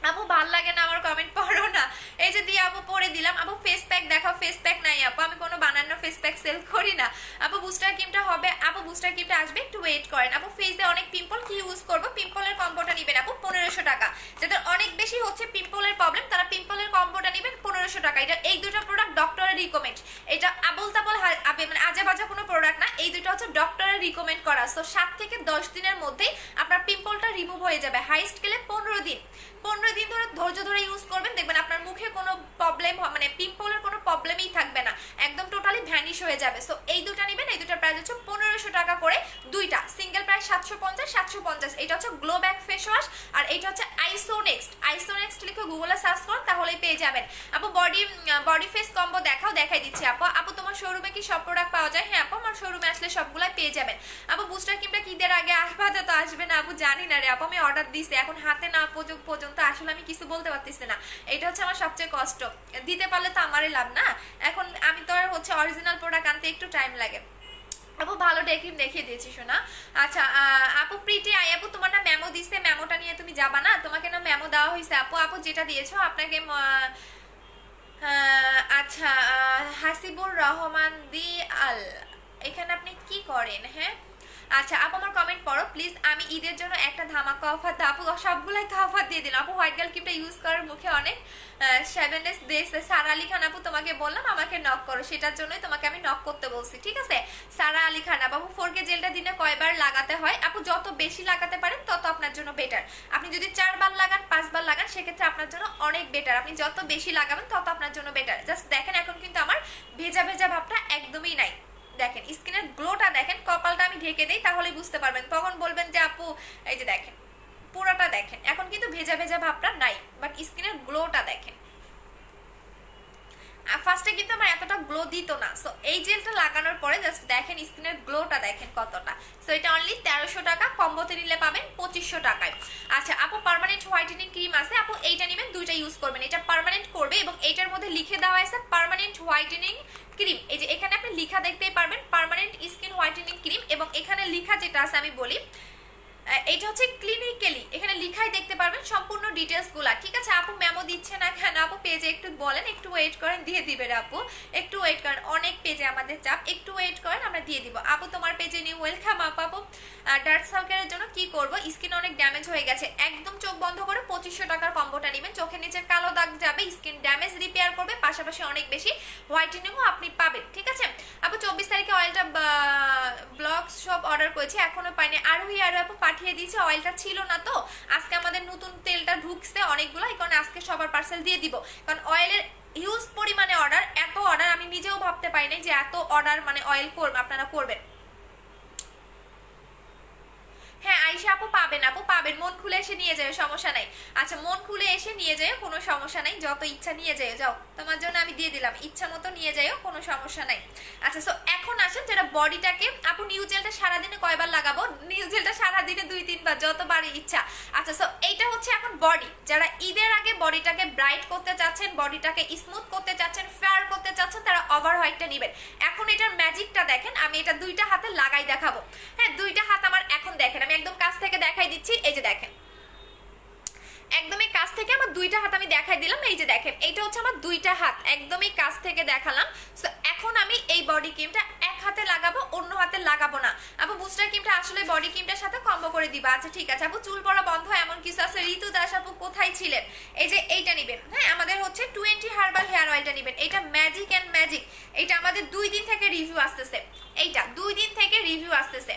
আপু ভাল লাগে না আমার কমেন্ট পড়ো না, এই যে দিয়ে আপু পরে দিলাম। আপু ফেস প্যাক দেখাও, ফেস প্যাক নাই আপু, আমি কোনো বানানো ফেস প্যাক সেল করি না। আপু বুস্টার ক্রিমটা হবে আপু, বুস্টার ক্রিমটা আসবে, একটু ওয়েট করেন। আপু ফেসে অনেক পিম্পল, কি ইউজ করবো? পিম্পলের কম্বোটা নেবেন আপু 1500 টাকা, যাদের অনেক বেশি হচ্ছে পিম্পলের প্রবলেম তারা পিম্পলের কম্বোটা নেবেন 1500 টাকা। এটা এই দুটো প্রোডাক্ট ডক্টরের রিকমেন্ড, এটা আবল তাবল মানে আজে বাজে কোনো প্রোডাক্ট না, এই দুটো হচ্ছে ডক্টরের রিকমেন্ড করা। সো 7 থেকে 10 দিনের মধ্যেই আপনার পিম্পলটা রিমুভ হয়ে যাবে, হাইস্ট গেলে 15 দিন। 15 দিন ধরে ধৈর্য ধরে ইউজ করবেন, দেখবেন আপনার মুখে কোনো প্রবলেম মানে পিম্পলের কোনো প্রবলেমই থাকবে না, একদম টোটালি ভ্যানিশ হয়ে যাবে। সো এই দুটো নেবেন, এই দুটোর প্রাইস হচ্ছে 1500 টাকা করে দুইটা, সিঙ্গেল প্রাইস 750। এটা হচ্ছে গ্লো ব্যাক ফেস ওয়াশ, আর এটা হচ্ছে আইসোনেক্সট। আইসোনেক্সট লিখে গুগলে সার্চ করুন তাহলেই পেয়ে যাবেন। আপু বডি ফেস কম্বো দেখাও, দেখাই দিচ্ছি আপু। আপু তোমার শোরুমে কি সব প্রোডাক্ট পাওয়া যায়? হ্যাঁ আপু আমার শোরুমে আসলে সবগুলাই পেয়ে যাবেন। আপু বুস্টার ক্রিমটা ঈদের আগে আসবে তো আসবে না আপু, জানি না রে আপু, আমি অর্ডার দিছি, এখন হাতে না পর্যন্ত আসলে আমি কিছু বলতে পারতেছি না, এটা হচ্ছে আমার সবচেয়ে কষ্ট। দিতে পারলে তো আমারই লাভ না, এখন আমি তো আর হচ্ছে অরিজিনাল প্রোডাক্ট আনতে একটু টাইম লাগে। আপু ভালো ডে ক্রিম দেখিয়ে দিয়েছি শোনা। আচ্ছা আপু প্রিটি আই আপু তোমার না মেমো দিছে, মেমোটা নিয়ে তুমি যাবা না? তোমাকে না মেমো দেওয়া হয়েছে আপু, আপু যেটা দিয়েছো আপনাকে আচ্ছা হাসিবুর রহমান দি আল, এখানে আপনি কি করেন? হ্যাঁ আচ্ছা আপু আমার কমেন্ট পড়ো প্লিজ। আমি ঈদের জন্য একটা ধামাকা অফার দাও আপু, সবগুলাই তো অফার দিয়ে দিলাম আপু। হোয়াইট গার্ল ক্রিমটা ইউজ করার মুখে অনেক 7 ডেজ সারা আলী খান আপু তোমাকে বললাম আমাকে নক করো, সেটার জন্যই তোমাকে আমি নক করতে বলছি, ঠিক আছে? সারা আলী খান আপু 4K জেলটা দিনে কয়বার লাগাতে হয়? আপু যত বেশি লাগাতে পারেন তত আপনার জন্য বেটার। আপনি যদি 4 বার লাগান 5 বার লাগান সেক্ষেত্রে আপনার জন্য অনেক বেটার, আপনি যত বেশি লাগাবেন তত আপনার জন্য বেটার। জাস্ট দেখেন এখন কিন্তু আমার ভেজা ভেজা ভাবটা একদমই নাই, দেখেন স্কিনের গ্লোটা দেখেন, কপালটা আমি ঢেকে দেই তাহলেই বুঝতে পারবেন, তখন বলবেন যে আপু এই যে দেখেন পুরোটা দেখেন, এখন কিন্তু ভেজা ভেজা ভাবটা নাই, বাট স্কিনের গ্লোটা দেখেন। ফার্স্টে কিন্তু আমার এতটা গ্লো দিত না, সো এই জেলটা লাগানোর পরে জাস্ট দেখেন স্কিনের গ্লোটা দেখেন কতটা। সো এটা অনলি 1300 টাকা, কম্বোতে নিলে পাবেন 2500 টাকায়। আচ্ছা আপু পার্মানেন্ট হোয়াইটেনিং ক্রিম আছে আপু, এইটা নেবেন, দুইটা ইউজ করবেন, এটা পার্মানেন্ট করবে এবং এইটার মধ্যে লিখে দেওয়া আছে পার্মানেন্ট হোয়াইটেনিং ক্রিম। এই যে এখানে আপনি লেখা দেখতেই পারবেন পার্মানেন্ট স্কিন হোয়াইটেনিং ক্রিম, এবং এখানে লেখা যেটা আছে আমি বলি এটা হচ্ছে ক্লিনিক্যালি, এখানে লিখাই দেখতে পারবেন সম্পূর্ণ ডিটেলস গুলা, ঠিক আছে? আপু মেমো দিচ্ছে না কেন আপু? পেজে একটু বলেন, একটু ওয়েট করেন, দিয়ে দিবেন আপু, একটু ওয়েট করেন, অনেক পেজে আমাদের চাপ, একটু ওয়েট করেন আমরা দিয়ে দিব। আপু তোমার পেজে নিউ ওয়েলকাম আপু। আপু ডার্ক সার্কেলের জন্য কি করব? স্কিন অনেক ড্যামেজ হয়ে গেছে, একদম চোখ বন্ধ করে 2500 টাকার কম্বোটা নেবেন, চোখের নিচে কালো দাগ যাবে, স্কিন ড্যামেজ রিপেয়ার করবে, পাশাপাশি অনেক বেশি হোয়াইটেনিংও আপনি পাবেন, ঠিক আছে? আপু 24 তারিখে অয়েলটা ব্লগ সব অর্ডার করেছি, এখনো পাইনি। আরোহী আর আপু পাঠিয়ে দিয়েছে, অয়েলটা ছিল না তো, আজকে আমাদের নতুন তেলটা ঢুকছে অনেকগুলো, এই কারণে আজকে সবার পার্সেল দিয়ে দিব, কারণ অয়েলের হিউজ পরিমাণে অর্ডার, এত অর্ডার আমি নিজেও ভাবতে পারি নাই যে এত অর্ডার মানে অয়েল করবে আপনারা করবেন। হ্যাঁ আইসা আপু পাবেন, আপু পাবেন, মন খুলে এসে নিয়ে যাও, সমস্যা নাই। আচ্ছা মন খুলে এসে নিয়ে যাও, কোনো সমস্যা নাই, যত ইচ্ছা নিয়ে যাও, যাও তোমার জন্য আমি দিয়ে দিলাম, ইচ্ছা মতো নিয়ে যাও, কোনো সমস্যা নাই। আচ্ছা সো এখন আসেন যেটা বডিটাকে, আপু নিউ জেলটা সারাদিনে কয়বার লাগাবো? নিউ জেলটা সারাদিনে 2-3 বার, যতবারই ইচ্ছা। আচ্ছা সো এইটা হচ্ছে এখন বডি, যারা ঈদের আগে বডিটাকে ব্রাইট করতে চাচ্ছেন, বডিটাকে স্মুথ করতে চাচ্ছেন, ফেয়ার করতে চাচ্ছেন, তারা ওভার হোয়াইটটা নেবেন। এখন এটার ম্যাজিকটা দেখেন, আমি এটা দুইটা হাতে লাগাই দেখাবো। হ্যাঁ দুইটা হাত আমার এখন দেখেন, আমি একদম কাছ থেকে দেখাই দিচ্ছি, এই যে দেখেন একদমই কাছ থেকে আমার দুইটা হাত আমি দেখাই দিলাম, এই যে দেখেন এইটা হচ্ছে আমার দুইটা হাত, একদমই কাছ থেকে দেখালাম। সো এখন আমি এই বডি ক্রিমটা এক হাতে লাগাবো, অন্য হাতে লাগাবো না। আপু বুস্টার ক্রিমটা আসলে বডি ক্রিমটার সাথে কম্বো করে দিবা? আচ্ছা ঠিক আছে আপু। চুল পড়া বন্ধ এমন কিছু আছে? ঋতু দাস আপু কোথায় ছিলেন? এই যে এইটা নেবেন, হ্যাঁ আমাদের হচ্ছে 20 হার্বাল হেয়ার অয়েলটা নেবেন, এটা ম্যাজিক অ্যান্ড ম্যাজিক, এটা আমাদের 2 দিন থেকে রিভিউ আসতেছে, এইটা 2 দিন থেকে রিভিউ আসতেছে,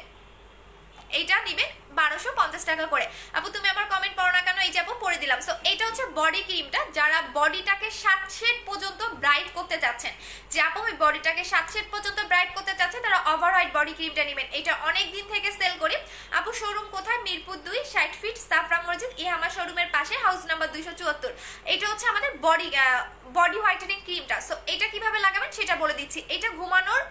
এইটা নিবেন 1250 টাকা করে। আপু তুমি আমার কমেন্ট পড়ো না কেন? এই যে আপু পড়ে দিলাম। সো এইটা হচ্ছে বডি ক্রিমটা, যারা বডিটাকে 7 শেড পর্যন্ত ব্রাইট করতে চাচ্ছেন, যে আপু আমি বডিটাকে 7 শেড পর্যন্ত ব্রাইট করতে চাচ্ছে, তারা ওভার হোয়াইট বডি ক্রিমটা নেবেন। এটা অনেক দিন থেকে সেল করি আপু। শোরুম কোথায়? মিরপুর 2, 60 ফিট, সাফরা মসজিদ, ইহামা শোরুমের পাশে, হাউস নাম্বার 274। এটা হচ্ছে আমাদের বডি হোয়াইটেনিং ক্রিমটা। সো এটা কিভাবে লাগাবেন সেটা বলে দিচ্ছি। এটা ঘুমানোর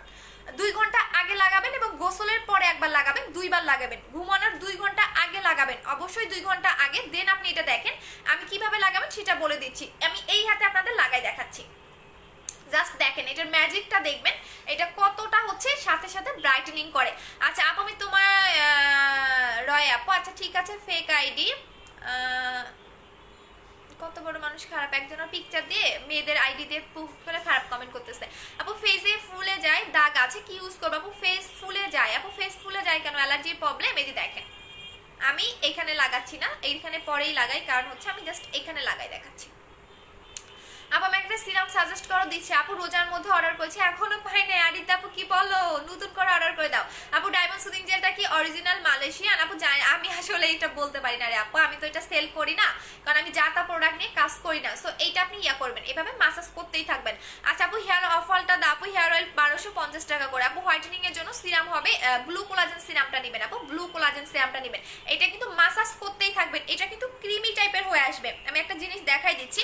2 ঘন্টা আগে লাগাবেন এবং গোসলের পরে একবার লাগাবেন, 2 বার লাগাবেন। ঘুমানোর 2 ঘন্টা আগে লাগাবেন, অবশ্যই 2 ঘন্টা আগে। দেন আপনি এটা দেখেন আমি কিভাবে লাগাবেন সেটা বলে দিচ্ছি। আমি এই হাতে আপনাদের লাগাই দেখাচ্ছি, জাস্ট দেখেন এটার ম্যাজিকটা দেখবেন, এটা কতটা হচ্ছে সাথে সাথে ব্রাইটেনিং করে। আচ্ছা আপু আমি তোমার রয় আপু, আচ্ছা ঠিক আছে, ফেক আইডি। কত বড় মানুষ খারাপ, একজনের পিকচার দিয়ে মেয়েদের আইডি দিয়ে করে খারাপ কমেন্ট করতেছে। আপু ফেসে ফুলে যায়, দাগ আছে, কি ইউজ করবো? আপু ফেস ফুলে যায়, আপু ফেস ফুলে যায় কেন? অ্যালার্জির প্রবলেম? এই যে দেখেন আমি এখানে লাগাচ্ছি না, এইখানে পরেই লাগাই, কারণ হচ্ছে আমি জাস্ট এখানে লাগাই দেখাচ্ছি। আপু আমি একটা সিরাম সাজেস্ট করো, দিচ্ছি আপু। রোজার মধ্যে অর্ডার করেছি, এখনো পাই নাই। আদিত্য আপু কি বলো, নতুন করে অর্ডার করে দাও। আপু ডায়মন্ড সুদিং জেলটা কি অরিজিনাল মালয়েশিয়ান? আপু জানি, আমি আসলে এটা বলতে পারি না রে আপু, আমি তো এটা সেল করি না, কারণ আমি যা তা প্রোডাক্ট নিয়ে কাজ করি না। সো এইটা আপনি ইয়া করবেন, এভাবে মাসাজ করতেই থাকবেন। আচ্ছা আপু হেয়ার অফলটা দাও আপু, হেয়ার অয়েল 1250 টাকা করে। আপু হোয়াইটেনিং এর জন্য সিরাম হবে ব্লু কোলাজেন সিরামটা নেবেন আপু, ব্লু কোলাজেন সিরামটা নেবেন। এটা কিন্তু মাসাজ করতেই থাকবেন, এটা কিন্তু ক্রিমি টাইপের হয়ে আসবে। আমি একটা জিনিস দেখাই দিচ্ছি,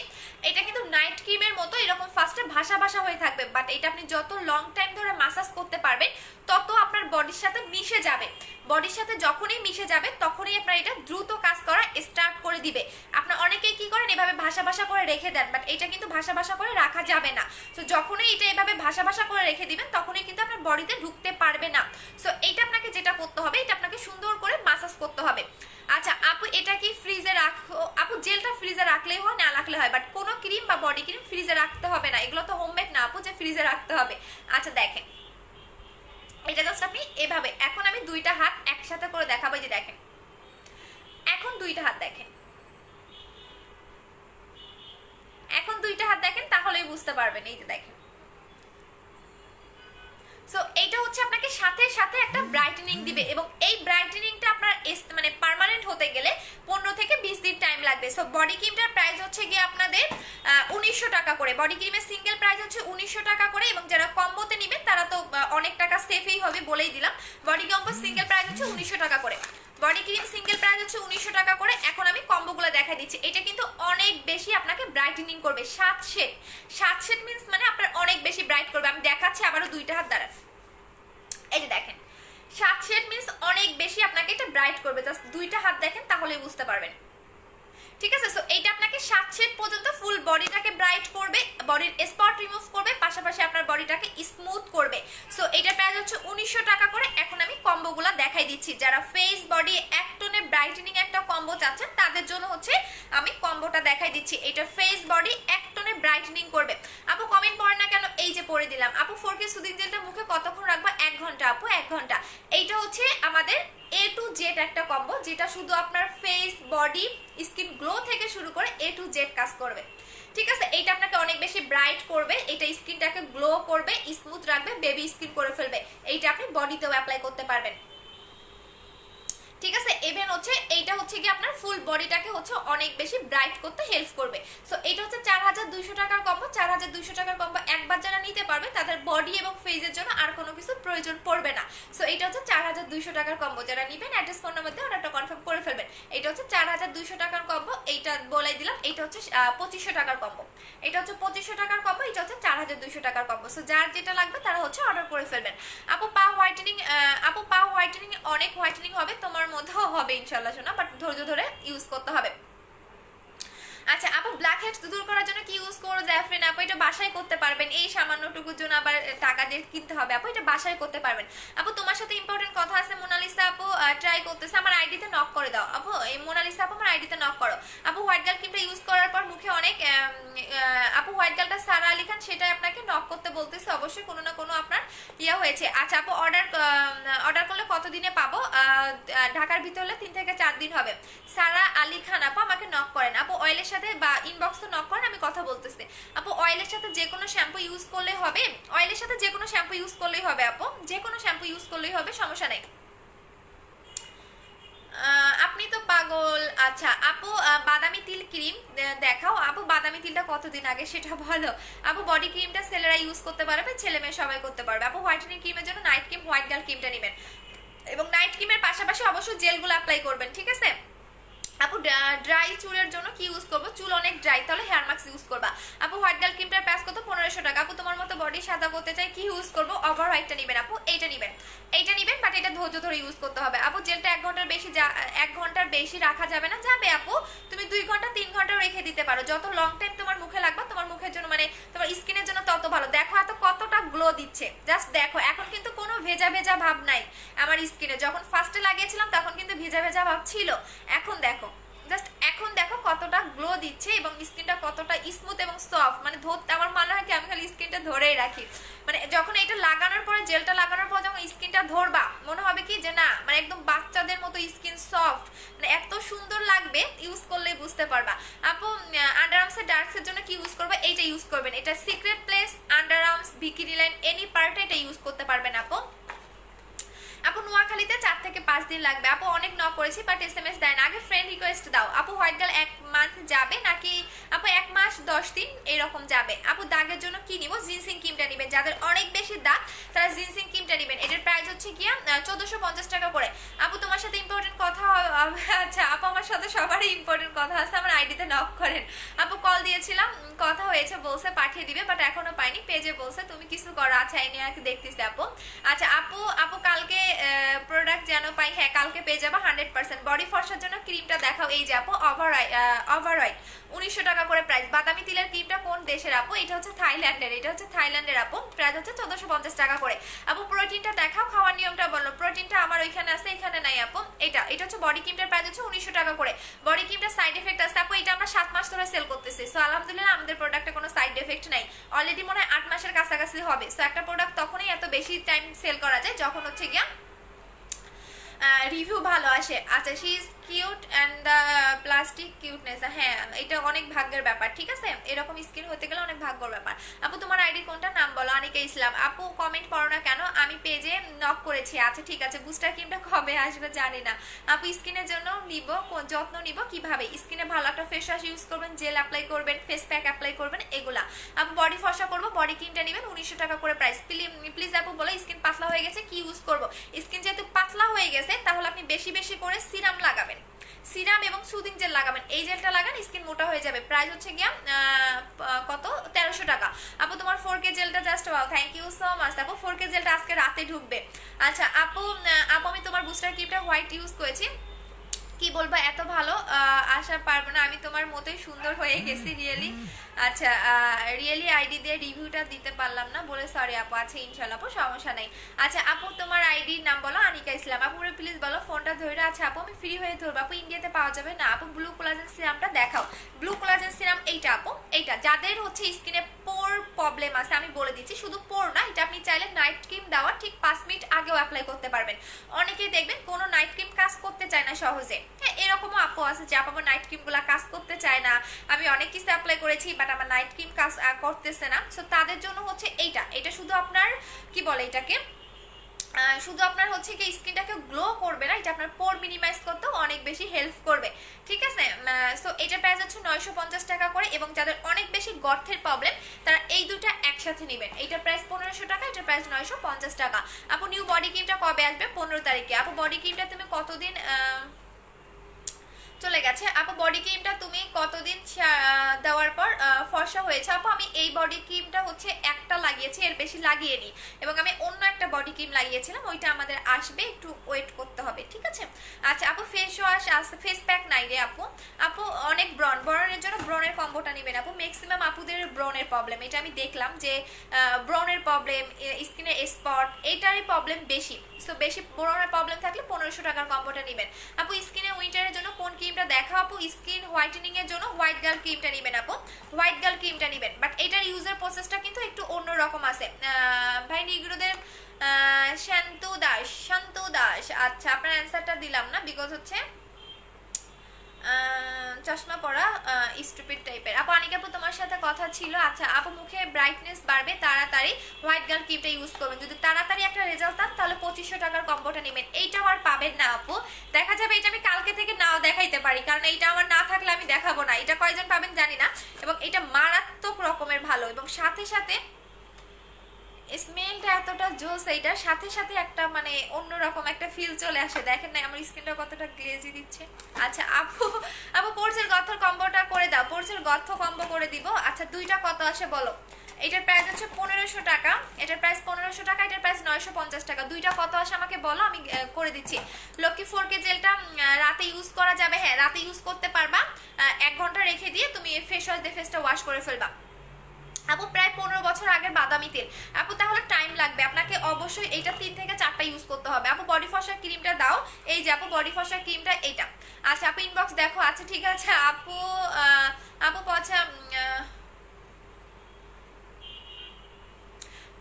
এটা কিন্তু নাইট ক্রিমের মতো এরকম ফার্স্টে ভাসা ভাসা হয়ে থাকবে, বাট এটা আপনি যত লং টাইম ধরে মাসাজ করতে পারবেন তত আপনার বডির সাথে মিশে যাবে। বডির সাথে যখনই মিশে যাবে তখনই আপনার এটা দ্রুত কাজ করা স্টার্ট করে দিবে। আপনার অনেকেই কি করেন এভাবে ভাসা ভাসা করে রেখে দেন, বাট এটা কিন্তু ভাসা ভাসা করে রাখা যাবে না। সো যখনই এটা এভাবে ভাসা ভাসা করে রেখে দিবেন তখনই কিন্তু আপনার বডিতে ঢুকতে পারবে না। সো এইটা আপনাকে যেটা করতে হবে, এটা আপনাকে সুন্দর করে মাসাজ করতে হবে। আচ্ছা আপু এটা কি ফ্রিজে রাখো? আপু জেলটা ফ্রিজে রাখলেই হয়, না রাখলে হয়, বাট কোনো ক্রিম বা বডি ক্রিম ফ্রিজে রাখতে হবে না, এগুলো তো হোমমেড না আপু যে ফ্রিজে রাখতে হবে। আচ্ছা দেখেন এটা জাস্ট আপনি এভাবে, এখন আমি 2টা হাত একসাথে করে দেখাবো, যে দেখেন এখন 2টা হাত দেখেন, এখন 2টা হাত দেখেন, তাহলেই বুঝতে পারবেন। এই যে দেখেন, সো এইটা হচ্ছে আপনাকে সাথে সাথে একটা ব্রাইটেনিং দিবে, এবং এই ব্রাইটেনিংটা আপনার মানে পার্মানেন্ট হতে গেলে 15 থেকে 20 দিন টাইম লাগবে। সো বডি ক্রিমটার প্রাইস হচ্ছে গিয়ে আপনাদের 1900 টাকা করে, বডি ক্রিমের সিঙ্গেল প্রাইস হচ্ছে 1900 টাকা করে, এবং যারা কম্বোতে নেবেন তারা তো অনেক টাকা সেফই হবে বলেই দিলাম। বডি কম্বো সিঙ্গেল প্রাইস হচ্ছে 1900 টাকা করে, বডি ক্রিম সিঙ্গেল প্রাইস হচ্ছে 1900 টাকা করে। এখন আমি কম্বোগুলো দেখা দিচ্ছি, এটা কিন্তু অনেক বেশি আপনাকে ব্রাইটেনিং করবে। 7 শেড, 7 শেড মিন্স মানে আপনার অনেক বেশি ব্রাইট করবে। আমি দেখাচ্ছি আবারও 2টা হাত দ্বারা, এই যে দেখেন 7 শেড মিন্স অনেক বেশি আপনাকে এটা ব্রাইট করবে। জাস্ট 2টা হাত দেখেন তাহলেই বুঝতে পারবেন, ঠিক আছে। সো এইটা আপনাকে 7 শেড পর্যন্ত ফুল বডিটাকে ব্রাইট করবে, বডির স্পট রিমুভ করবে, পাশাপাশি আপনার বডিটাকে স্মুথ করবে। সো এটার প্রাইস হচ্ছে 1900 টাকা করে। এখন আমি কম্বোগুলো দেখাই দিচ্ছি, যারা ফেস বডি এক টোনে ব্রাইটেনিং একটা কম্বো চাচ্ছেন তাদের জন্য হচ্ছে আমি কম্বোটা দেখাই দিচ্ছি। এটা ফেস বডি এক টোনে ব্রাইটেনিং করবে। আপু কমেন্ট পড়ে না কেন? এই যে পড়ে দিলাম। আপু 4K সুদিং জেলটা মুখে কতক্ষণ রাখবো? 1 ঘন্টা আপু, 1 ঘন্টা। এইটা হচ্ছে আমাদের A to Z একটা কম্বো, যেটা শুধু আপনার ফেস বডি স্কিন গ্লো থেকে শুরু করে A to Z কাজ করবে, ঠিক আছে। এইটা আপনাকে অনেক বেশি ব্রাইট করবে, এটা স্কিনটাকে গ্লো করবে, স্মুথ রাখবে, বেবি স্কিন করে ফেলবে। এইটা আপনি বডিতেও অ্যাপ্লাই করতে পারবেন, ঠিক আছে। ইভেন হচ্ছে এইটা হচ্ছে কি আপনার ফুল বডিটাকে হচ্ছে অনেক বেশি ব্রাইট করতে হেল্প করবে। সো এটা হচ্ছে 4200 টাকার কম্বো। 4200 টাকার কম্বো একবার যারা নিতে পারবে তাদের বডি এবং ফেসের জন্য আর কোনো কিছু প্রয়োজন পড়বে না। সো এটা হচ্ছে 4200 টাকার কম্বো, যারা নেবেন অ্যাড্রেস ফোন নাম্বার দিয়ে অর্ডারটা কনফার্ম করে ফেলবেন। এটা হচ্ছে 4200 টাকার কম্বো, এইটা বলে দিলাম। এটা হচ্ছে 2500 টাকার কম্বো, এটা হচ্ছে 2500 টাকার কম্বো, এটা হচ্ছে 4200 টাকার কম্বো। সো যার যেটা লাগবে তারা হচ্ছে অর্ডার করে ফেলবেন। আপু পা হোয়াইটেনিং, আপু পা হোয়াইটেনিং অনেক হোয়াইটেনিং হবে, তোমার মধ্যেও হবে ইনশাল্লাহ শোনা, বাট ধৈর্য ধরে ইউজ করতে হবে। আচ্ছা আপু ব্ল্যাক হেডস দূর করার জন্য কি ইউজ করো? জ্যাফরিন আপু, এটা বাসায় করতে পারবেন, এই সামান্যটুকুর জন্য আবার টাকা দিয়ে কিনতে হবে আপু, এটা বাসায় করতে পারবেন। আপু তোমার সাথে ইম্পর্টেন্ট কথা আছে, মোনালিসা আপু ট্রাই করতেছে, আমার আইডিতে নক করে দাও আপু। এই মোনালিসা আপু আমার আইডিতে নক করো। আপু হোয়াইট গার্ল ক্রিমটা ইউজ করার পর মুখে অনেক, আপু হোয়াইট গার্লটা সারা আলী খান, সেটা আপনাকে নক করতে বলতেছে, অবশ্যই কোনো না কোনো আপনার ইয়া হয়েছে। আচ্ছা আপু অর্ডার করলে কতদিনে পাবো? ঢাকার ভিতরে হলে 3 থেকে 4 দিন হবে। সারা আলী খান আপু আমাকে নক করেন। আপু অয়েলের সাথে বা ইনবক্স তো নক করেন, আমি কথা বলতেছি। আপু অয়েলের সাথে যে কোনো শ্যাম্পু ইউজ করলে হবে? অয়েলের সাথে যে কোনো শ্যাম্পু ইউজ করলেই হবে আপু, যে কোনো শ্যাম্পু ইউজ করলেই হবে, সমস্যা নেই। আপনি তো পাগল। আচ্ছা আপু বাদামি তিল ক্রিম দেখাও আপু। বাদামি তিলটা কতদিন আগে সেটা বলো আপু। বডি ক্রিমটা ছেলেরা ইউজ করতে পারবে, ছেলে মেয়ে সবাই করতে পারবে আপু। হোয়াইটেনিং ক্রিমের জন্য নাইট ক্রিম হোয়াইট গার্ল ক্রিমটা নেবেন এবং নাইট ক্রিমের পাশাপাশি অবশ্যই জেলগুলো অ্যাপ্লাই করবেন, ঠিক আছে আপু। ড্রাই চুলের জন্য কি ইউজ করবো? চুল অনেক ড্রাই, তাহলে হেয়ার মাস্ক ইউজ করবা আপু। হোয়াইট গার্ল ক্রিমটার প্রাইস কত? 1500 টাকা আপু। তোমার মতো বডি সাদা করতে চাই, কি ইউজ করবো? ওভার হোয়াইটটা নেবেন আপু, এইটা নেবেন, এইটা নেবেন, বাট এটা ধৈর্য ধরে ইউজ করতে হবে আপু। জেলটা 1 ঘন্টার বেশি রাখা যাবে না। যাবে আপু, তুমি 2 ঘন্টা 3 ঘন্টাও রেখে দিতে পারো। যত লং টাইম তোমার মুখে লাগবে, তোমার মুখের জন্য মানে তোমার স্কিনের জন্য তত ভালো। দেখো এত কতটা গ্লো দিচ্ছে, জাস্ট দেখো। এখন কিন্তু কোনো ভেজা ভেজা ভাব নাই আমার স্কিনে। যখন ফার্স্টে লাগিয়েছিলাম তখন কিন্তু ভেজা ভেজা ভাব ছিল, এখন দেখো, জাস্ট এখন দেখো কতটা গ্লো দিচ্ছে এবং স্কিনটা কতটা স্মুথ এবং সফট। মানে ধরতে আমার মনে হয় কি আমি খালি স্কিনটা ধরেই রাখি, মানে যখন এটা লাগানোর পরে, জেলটা লাগানোর পর যখন স্কিনটা ধরবা মনে হবে কি যে না মানে একদম বাচ্চাদের মতো স্কিন, সফট, মানে এত সুন্দর লাগবে। ইউজ করলেই বুঝতে পারবা আপু। আন্ডার আর্মসের ডার্কসের জন্য কি ইউজ করবে? এইটা ইউজ করবেন। এটা secret place, under arms, bikini line, any পার্টে এটা ইউজ করতে পারবেন আপু। আপু নোয়াখালীতে 4 থেকে 5 দিন লাগবে আপু। অনেক নক করেছি বাট SMS দেয় না। আগে ফ্রেন্ড রিকোয়েস্ট দাও আপু। হোয়াইট গার্ল 1 মান্থ যাবে নাকি আপু? 1 মাস 10 দিন এরকম যাবে আপু। দাগের জন্য কি নিব? জিনসিং ক্রিমটা নেবেন। যাদের অনেক বেশি দাগ তারা জিনসিং ক্রিমটা নেবেন। এটার প্রাইস হচ্ছে গিয়া 1450 টাকা করে আপু। তোমার সাথে ইম্পর্টেন্ট কথা আচ্ছা আপু, আমার সাথে সবারই ইম্পর্টেন্ট কথা আছে, আমার আইডিতে নক করেন আপু। কল দিয়েছিলাম, কথা হয়েছে, বলছে পাঠিয়ে দিবে, বাট এখনো পাইনি। পেজে বলছে তুমি কিছু করো। আচ্ছা এই নিয়ে দেখতেছি আপু। আচ্ছা আপু, আপু কালকে প্রোডাক্ট যেন পাই। হ্যাঁ কালকে পেয়ে যাবো 100%। বডি ফর্সার জন্য ক্রিমটা দেখাও। এই যে আপু ওভার হোয়াইট 1900 টাকা করে প্রাইস। বাদামি তিলের ক্রিমটা কোন দেশের আপু? এটা হচ্ছে থাইল্যান্ডের। এটা হচ্ছে থাইল্যান্ডের আপু। প্রাইস হচ্ছে 1450 টাকা করে আপু। প্রোটিনটা দেখাও, খাওয়ার নিয়মটা বলো। প্রোটিনটা আমার ওইখানে আছে, এখানে নাই আপু। এটা হচ্ছে বডি ক্রিমটার প্রাইস হচ্ছে 1900 টাকা করে। বডি ক্রিমটার সাইড এফেক্ট আছে আপু। এটা আমরা 7 মাস ধরে সেল করতেছি, সো আলহামদুলিল্লাহ আমাদের প্রোডাক্টে কোনো সাইড এফেক্ট নাই। অলরেডি মনে হয় 8 মাসের কাছাকাছি হবে। সো একটা প্রোডাক্ট তখনই এত বেশি টাইম সেল করা যায় যখন হচ্ছে গিয়া রিভিউ ভালো আসে। আচ্ছা she is cute and the plastic cuteness. হ্যাঁ এটা অনেক ভাগ্যের ব্যাপার, ঠিক আছে, এরকম স্কিন হতে গেলে অনেক ভাগ্যের ব্যাপার আপু। তোমার আইডি কোনটা? নাম বলো। অনিকা ইসলাম আপু। কমেন্ট করো না কেন? আমি পেজে নক করেছি। আচ্ছা ঠিক আছে। বুস্টার ক্রিমটা কবে আসবে জানি না আপু। স্কিনের জন্য নিব, যত্ন নিব কিভাবে? স্কিনে ভালো একটা ফেস ওয়াশ ইউজ করবেন, জেল অ্যাপ্লাই করবেন, ফেস প্যাক অ্যাপ্লাই করবেন, এগুলা আপু। বডি ফর্সা করবো, বডি ক্রিমটা নেবেন 1900 টাকা করে প্রাইস। প্লিজ আপু বলো স্কিন পাতলা হয়ে গেছে কি ইউজ করবো? স্কিন যেহেতু পাতলা হয়ে গেছে তাহলে আপনি বেশি বেশি করে সিরাম লাগাবেন, সিরাম এবং সুদিং জেল লাগাবেন। এই জেলটা লাগান, স্কিন মোটা হয়ে যাবে। প্রাইস হচ্ছে গিয়া কত? 1300 টাকা আপু। তোমার 4K জেলটা just wow, thank you so much আপু। 4K জেলটা আজকে রাতে ঢুকবে। আচ্ছা আপু, আপু আমি তোমার বুস্টার ক্রিমটা হোয়াইট ইউজ করেছি, কি বলবো এত ভালো আশা পারবো না। আমি তোমার মতোই সুন্দর হয়ে গেছি রিয়েলি। আচ্ছা রিয়েলি আইডি দিয়ে রিভিউটা দিতে পারলাম না বলে সরি আপু। আচ্ছা ইনশাল্লাহ আপু, সমস্যা নেই। আচ্ছা আপু তোমার আইডির নাম বলো। আনিকা ইসলাম আপু। প্লিজ বলো ফোনটা ধরে। আচ্ছা আপু আমি ফ্রি হয়ে ধরবো আপু। ইন্ডিয়াতে পাওয়া যাবে না আপু? ব্লু কোলাজেন সিরামটা দেখাও। ব্লু কোলাজেন সিরাম এইটা আপু, এইটা যাদের হচ্ছে স্কিনে পোর প্রবলেম আছে আমি বলে দিচ্ছি, শুধু পোর না, এটা আপনি চাইলে নাইট ক্রিম দেওয়ার ঠিক 5 মিনিট আগেও অ্যাপ্লাই করতে পারবেন। অনেকেই দেখবেন কোনো নাইট ক্রিম কাজ করতে চায় না সহজে। হ্যাঁ এরকমও আপু আছে যে আপু আমার নাইট ক্রিমগুলো কাজ করতে চায় না, আমি অনেক কিছু অ্যাপ্লাই করেছি বাট আমার নাইট ক্রিম কাজ করতেছে না। সো তাদের জন্য হচ্ছে এটা শুধু আপনার কি বলে এটাকে, শুধু আপনার হচ্ছে কি স্কিনটাকে গ্লো করবে না, এটা আপনার পোর মিনিমাইজ করতেও অনেক বেশি হেল্প করবে, ঠিক আছে। সো এটার প্রাইস হচ্ছে 950 টাকা করে এবং যাদের অনেক বেশি গর্তের প্রবলেম তারা এই দুটো একসাথে নেবেন। এইটার প্রাইস 1500 টাকা, এটার প্রাইস 950 টাকা আপু। নিউ বডি ক্রিমটা কবে আসবে? 15 তারিখে আপু। বডি ক্রিমটা তুমি কতদিন চলে গেছে আপু? বডি ক্রিমটা তুমি কতদিন দেওয়ার পর ফর্সা হয়েছে আপু? আমি এই বডি ক্রিমটা হচ্ছে একটা লাগিয়েছি, এর বেশি লাগিয়ে নি, এবং আমি অন্য একটা বডি ক্রিম লাগিয়েছিলাম, ওইটা আমাদের আসবে, একটু ওয়েট করতে হবে, ঠিক আছে। আচ্ছা আপু ফেস ওয়াশ আছে, ফেস প্যাক নাই রে আপু। আপু অনেক ব্রনের জন্য ব্রনের কম্বোটা নেবেন আপু। ম্যাক্সিমাম আপুদের ব্রনের প্রবলেম, এটা আমি দেখলাম যে ব্রনের প্রবলেম, স্কিনের স্পট, এইটারই প্রবলেম বেশি। সো বেশি ব্রনের প্রবলেম থাকলে 1500 টাকার কম্বোটা নেবেন আপু। স্কিনে উইন্টারের জন্য কোন ক্রিমটা দেখা আপু? স্কিন হোয়াইটেনিং এর জন্য হোয়াইট গার্ল ক্রিমটা নেবেন আপু। হোয়াইট গার্ল ক্রিমটা নেবেন, বাট এটার ইউজার প্রসেসটা কিন্তু একটু অন্যরকম আছে। ভাই নিগ্রোদের শান্তু দাস। আচ্ছা আপনার অ্যান্সারটা দিলাম না বিকজ হচ্ছে চশমা পরা স্টুপিড টাইপের। আপু অনেক আপু তোমার সাথে কথা ছিল। আচ্ছা আপু মুখে ব্রাইটনেস বাড়বে তাড়াতাড়ি হোয়াইট গার্ল ক্রিমটা ইউজ করবেন। যদি তাড়াতাড়ি একটা রেজাল্ট পান তাহলে 2500 টাকার কম্বোটা নেবেন। এইটাও আর পাবেন না আপু, দেখা যাবে এটা আমি কালকে থেকে নাও দেখাইতে পারি, কারণ এইটা আমার না থাকলে আমি দেখাবো না। এটা কয়জন পাবেন জানি না, এবং এটা মারাত্মক রকমের ভালো, এবং সাথে সাথে স্মেলটা এতটা জোস, এইটার সাথে সাথে একটা মানে অন্যরকম একটা ফিল চলে আসে। দেখেন না আমার স্কিনটা কতটা গ্লেজি দিচ্ছে। আচ্ছা আপু, আপু পোর্সের গর্থর কম্বোটা করে দাও, পোর্সের গর্থ কম্বো করে দিব। আচ্ছা দুইটা কত আসে বলো? এটার প্রাইস হচ্ছে 1500 টাকা, এটার প্রাইস 1500 টাকা, এটার প্রাইস 950 টাকা। দুইটা কত আসে আমাকে বলো, আমি করে দিচ্ছি। লক্ষ্মী 4K জেলটা রাতে ইউজ করা যাবে, হ্যাঁ রাতে ইউজ করতে পারবা। 1 ঘন্টা রেখে দিয়ে তুমি ফেস ওয়াশ দিয়ে ফেসটা ওয়াশ করে ফেলবা। আপু প্রায় 15 বছর আগের বাদামি তেল। আপু তাহলে টাইম লাগবে, আপনাকে অবশ্যই এইটা 3 থেকে 4টা ইউজ করতে হবে। আপু বডি ফসার ক্রিমটা দাও, এই যে আপু বডি ফসার ক্রিমটা এইটা। আচ্ছা আপু ইনবক্স দেখো। আচ্ছা ঠিক আছে আপু, আপু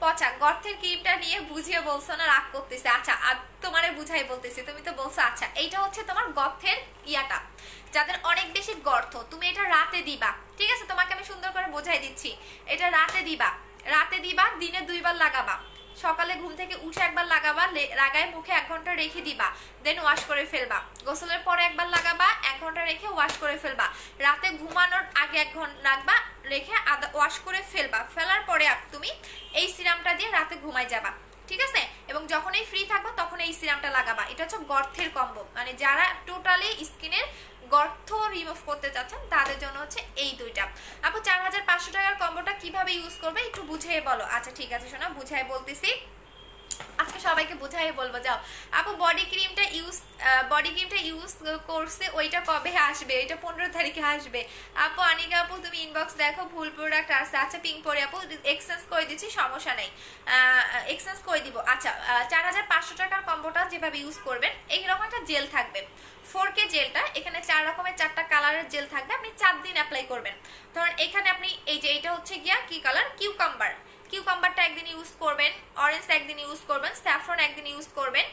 পচা গর্থের ক্রিমটা নিয়ে বুঝিয়ে বলছো না, রাগ করতেছে। আচ্ছা তোমারে বুঝাই বলতেছি, তুমি তো বলছো। আচ্ছা এইটা হচ্ছে তোমার গর্থের ইয়াটা, যাদের অনেক বেশি গর্ত, তুমি এটা রাতে দিবা, ঠিক আছে? তোমাকে আমি সুন্দর করে বোঝাই দিচ্ছি। এটা রাতে দিবা, রাতে দিবা, দিনে 2 বার লাগাবা। সকালে ঘুম থেকে উঠে একবার লাগাবা, লাগায় মুখে 1 ঘন্টা রেখে দিবা, দেন ওয়াশ করে ফেলবা। গোসলের পরে একবার লাগাবা, 1 ঘন্টা রেখে ওয়াশ করে ফেলবা। রাতে ঘুমানোর আগে 1 ঘন্টা রাখবা, রেখে ওয়াশ করে ফেলবা। ফেলার পরে তুমি এই সিরামটা দিয়ে রাতে ঘুমাই যাবা, ঠিক আছে? এবং যখনই ফ্রি থাকবা তখন এই সিরামটা লাগাবা। এটা হচ্ছে গর্থের কম্বো, মানে যারা টোটালি স্কিনের গর্ত রিমুভ করতে চাচ্ছেন তাদের জন্য হচ্ছে এই দুইটা। আপু 4500 টাকার কম্বোটা কিভাবে ইউজ করবে একটু বুঝিয়ে বলো। আচ্ছা ঠিক আছে শোনা, বুঝাই বলতেছি, আজকে সবাইকে বুঝাই বলবো। যাও আপু বডি ক্রিমটা ইউজ করছে, ওইটা কবে আসবে? ওইটা 15 তারিখে আসবে। আপু আনিকা আপু তুমি ইনবক্স দেখো, ভুল প্রোডাক্ট আসছে। আচ্ছা পিঙ্ক পরে আপু এক্সচেঞ্জ করে দিচ্ছি, সমস্যা নেই, এক্সচেঞ্জ করে দিব। আচ্ছা 4500 টাকার কম্বোটা যেভাবে ইউজ করবেন, এইরকম একটা জেল থাকবে 4K জেলটা, এখানে 4 রকমের 4টা কালারের জেল থাকবে। আপনি 4 দিন অ্যাপ্লাই করবেন। ধরুন এখানে আপনি এই যে এটা হচ্ছে গিয়া কি কালার, কিউকাম্বারটা একদিন ইউজ করবেন, অরেঞ্জ একদিন ইউজ করবেন, স্যাফরন একদিন ইউজ করবেন,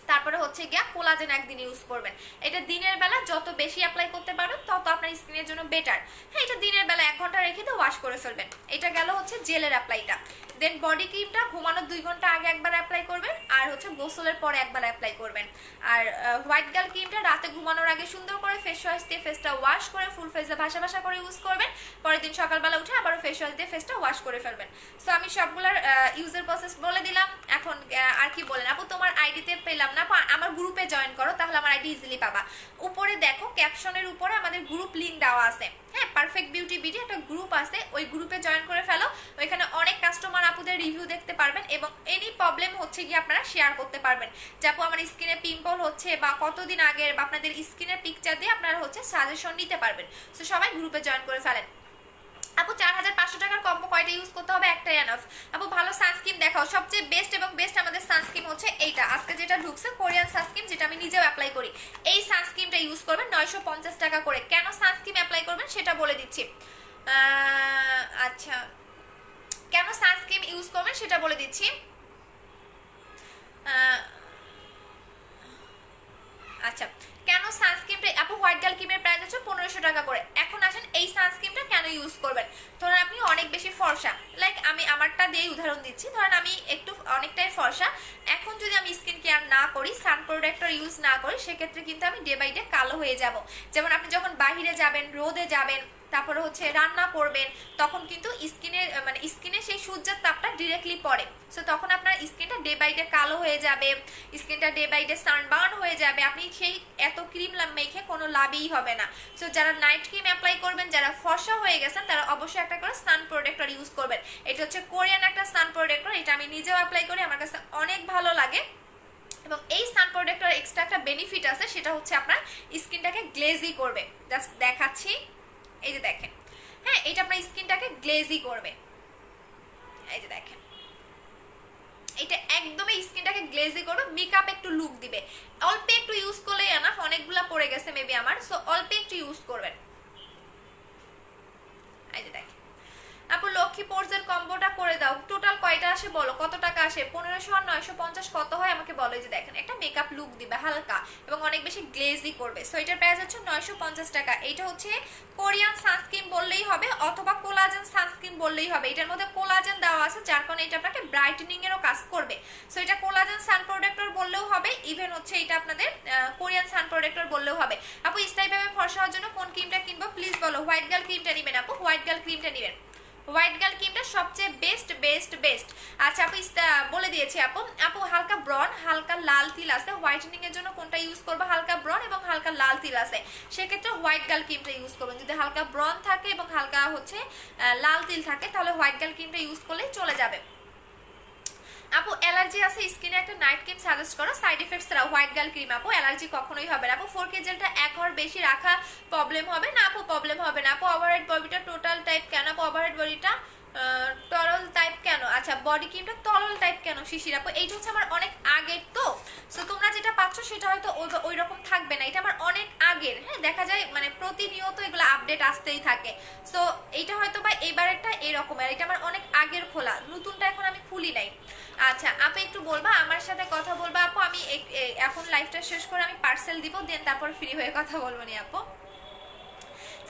তারপরে হচ্ছে গিয়া কোলাজেন একদিন ইউজ করবেন। এটা দিনের বেলা যত বেশি অ্যাপ্লাই করতে পারবেন তত আপনার স্কিনের জন্য বেটার। হ্যাঁ এটা দিনের বেলা 1 ঘন্টা রেখে দিয়ে ওয়াশ করে ফেলবেন। এটা গেল হচ্ছে জেলের অ্যাপ্লাইটা। দেন বডি ক্রিমটা ঘুমানোর 2 ঘন্টা আগে একবার অ্যাপ্লাই করবেন, আর হচ্ছে গোসলের পরে একবার অ্যাপ্লাই করবেন। আর হোয়াইট গার্ল ক্রিমটা রাতে ঘুমানোর আগে সুন্দর করে ফেস ওয়াশ দিয়ে ফেসটা ওয়াশ করে ফুল ফেসে ভাসা করে ইউজ করবেন। পরের দিন সকালবেলা উঠে আবারও ফেস ওয়াশ দিয়ে ফেসটা ওয়াশ করে ফেলবেন। সো আমি সবগুলোর ইউজের প্রসেস বলে দিলাম। এখন আর কি বলেন আপু, তোমার আইডিতে পেলাম না, আমার গ্রুপে জয়েন করো, তাহলে আমার আইডি ইজিলি পাবা। উপরে দেখো ক্যাপশনের উপরে আমাদের গ্রুপ লিংক দেওয়া আছে, হ্যাঁ পারফেক্ট বিউটি বিডি একটা গ্রুপ আছে, ওই গ্রুপে জয়েন করে ফেলো। ওইখানে অনেক কাস্টমার আপুদের রিভিউ দেখতে পারবেন, এবং এনি প্রবলেম হচ্ছে কি আপনারা শেয়ার করতে পারবেন, যে আপু আমার স্কিনে পিম্পল হচ্ছে, বা কতদিন আগের, বা আপনাদের স্কিনের পিকচার দিয়ে আপনারা হচ্ছে সাজেশন নিতে পারবেন। সো সবাই গ্রুপে জয়েন করে ফেলেন। আপু 4500 টাকার কম্বো কয়টা ইউজ করতে হবে? একটাই এনাফ। আপু ভালো সানস্ক্রিন দেখাও, সবচেয়ে বেস্ট এবং বেস্ট আমাদের সানস্ক্রিন হচ্ছে এইটা, আজকে যেটা ঢুকছে কোরিয়ান সানস্ক্রিন, যেটা আমি নিজেও অ্যাপ্লাই করি। এই সানস্ক্রিনটা ইউজ করবেন 950 টাকা করে। কেন সানস্ক্রিন অ্যাপ্লাই করবেন সেটা বলে দিচ্ছি। আচ্ছা কেন সানস্ক্রিন ইউজ করবেন সেটা বলে দিচ্ছি। আচ্ছা কেন সানস্ক্রিনটা, আপু হোয়াইট গার্ল ক্রিমের প্রাইস হচ্ছে 1500 টাকা করে। এখন আসেন এই সানস্ক্রিনটা কেন ইউজ করবেন। ধরেন আপনি অনেক বেশি ফর্সা, লাইক আমি আমারটা দিয়ে উদাহরণ দিচ্ছি, ধরেন আমি একটু অনেকটাই ফর্সা, এখন যদি আমি স্কিন কেয়ার না করি, সান প্রোডাক্টর ইউজ না করি, সেক্ষেত্রে কিন্তু আমি ডে বাই ডে কালো হয়ে যাব। যেমন আপনি যখন বাহিরে যাবেন, রোদে যাবেন, তারপরে হচ্ছে রান্না করবেন, তখন কিন্তু স্কিনে সেই সূর্যের তাপটা ডিরেক্টলি পড়ে। সো তখন আপনার স্কিনটা ডে বাই ডে কালো হয়ে যাবে, স্কিনটা ডে বাই ডে সানবার্ন হয়ে যাবে। আপনি সেই এত ক্রিম মেখে কোনো লাভই হবে না। সো যারা নাইট ক্রিম অ্যাপ্লাই করবেন, যারা ফর্সা হয়ে গেছেন, তারা অবশ্যই একটা করে সান প্রোটেক্টর ইউজ করবেন। এটা হচ্ছে কোরিয়ান একটা সান প্রোটেক্টর, এটা আমি নিজেও অ্যাপ্লাই করি, আমার কাছে অনেক ভালো লাগে। এবং এই সান প্রোটেক্টর এক্সট্রা একটা বেনিফিট আছে, সেটা হচ্ছে আপনার স্কিনটাকে গ্লেজি করবে। জাস্ট দেখাচ্ছি, এই যে দেখেন, হ্যাঁ এটা আপনার স্কিনটাকে গ্লেজি করবে। এই যে দেখেন, এটা একদমই স্কিনটাকে গ্লেজি করবে, মেকআপ একটু লুক দিবে। অল্প একটু ইউজ করলে এনাফ, অনেকগুলা পড়ে গেছে মেবি আমার, সো অল্প একটু ইউজ করবেন। এই যে দেখেন আপু লক্ষ্মী লক্ষ্মী পোর্সের কম্বোটা করে দাও। টোটাল কয়টা আসে বলো, কত টাকা আসে? 1500 আর 950 কত হয় আমাকে বলো। যে দেখেন একটা মেকআপ লুক দিবে হালকা এবং অনেক বেশি গ্লেজি করবে। সো এটার প্রাইস হচ্ছে 950 টাকা। এটা হচ্ছে কোরিয়ান সানস্ক্রিন বললেই হবে অথবা কোলাজেন সানস্ক্রিন বললেই হবে। এটার মধ্যে কোলাজেন দেওয়া আছে, যার কারণে এটা আপনাকে ব্রাইটেনিং এরও কাজ করবে। সো এটা কোলাজেন সান প্রোটেক্টর বললেও হবে, ইভেন হচ্ছে এটা আপনাদের কোরিয়ান সান প্রোটেক্টর বললেও হবে। আপু স্থায়ীভাবে ফর্সা হওয়ার জন্য কোন ক্রিমটা কিনবো প্লিজ বলো। হোয়াইট গার্ল ক্রিমটা নেবেন আপু, হোয়াইট গার্ল ক্রিমটা নেবেন। হোয়াইট গার্ল ক্রিমটা সবচেয়ে বেস্ট বেস্ট বেস্ট। আচ্ছা আপু বলে দিয়েছি আপু। আপু হালকা ব্রন হালকা লাল তিল আছে, হোয়াইটেনিং এর জন্য কোনটা ইউজ করবো? হালকা ব্রন এবং হালকা লাল তিল আছে, সেক্ষেত্রে হোয়াইট গার্ল ক্রিমটা ইউজ করবেন। যদি হালকা ব্রন থাকে এবং হালকা হচ্ছে লাল তিল থাকে তাহলে হোয়াইট গার্ল ক্রিমটা ইউজ করলেই চলে যাবে। আপু অ্যালার্জি আছে স্কিনে, একটা নাইট ক্রিম সাজেস্ট করো সাইড এফেক্টস ছাড়া। হোয়াইট গার্ল ক্রিম আপু অ্যালার্জি কখনোই হবে না আপু। 4K জেলটা 1 ঘর বেশি রাখা প্রবলেম হবে না আপু, প্রবলেম হবে না আপু। ওভারহেড বডিটা টোটাল টাইপ কেন আপু? ওভারহেড বডিটা তরল টাইপ কেন? আচ্ছা বডি ক্রিমটা তরল টাইপ কেন শিশির আপু? এইটা হচ্ছে আমার অনেক আগের তো, সো তোমরা যেটা পাচ্ছ সেটা হয়তো ওই রকম থাকবে না। এটা আমার অনেক আগের, হ্যাঁ দেখা যায় মানে প্রতিনিয়ত এগুলো আপডেট আসতেই থাকে। সো এইটা হয়তো বা এবারেরটা এরকম, আর এটা আমার অনেক আগের খোলা, নতুনটা এখন আমি খুলি নাই। আচ্ছা আপু একটু বলবা আমার সাথে কথা বলবা আপু। আমি এখন লাইভটা শেষ করে আমি পার্সেল দিব, দেন তারপর ফ্রি হয়ে কথা বলবো নি আপু,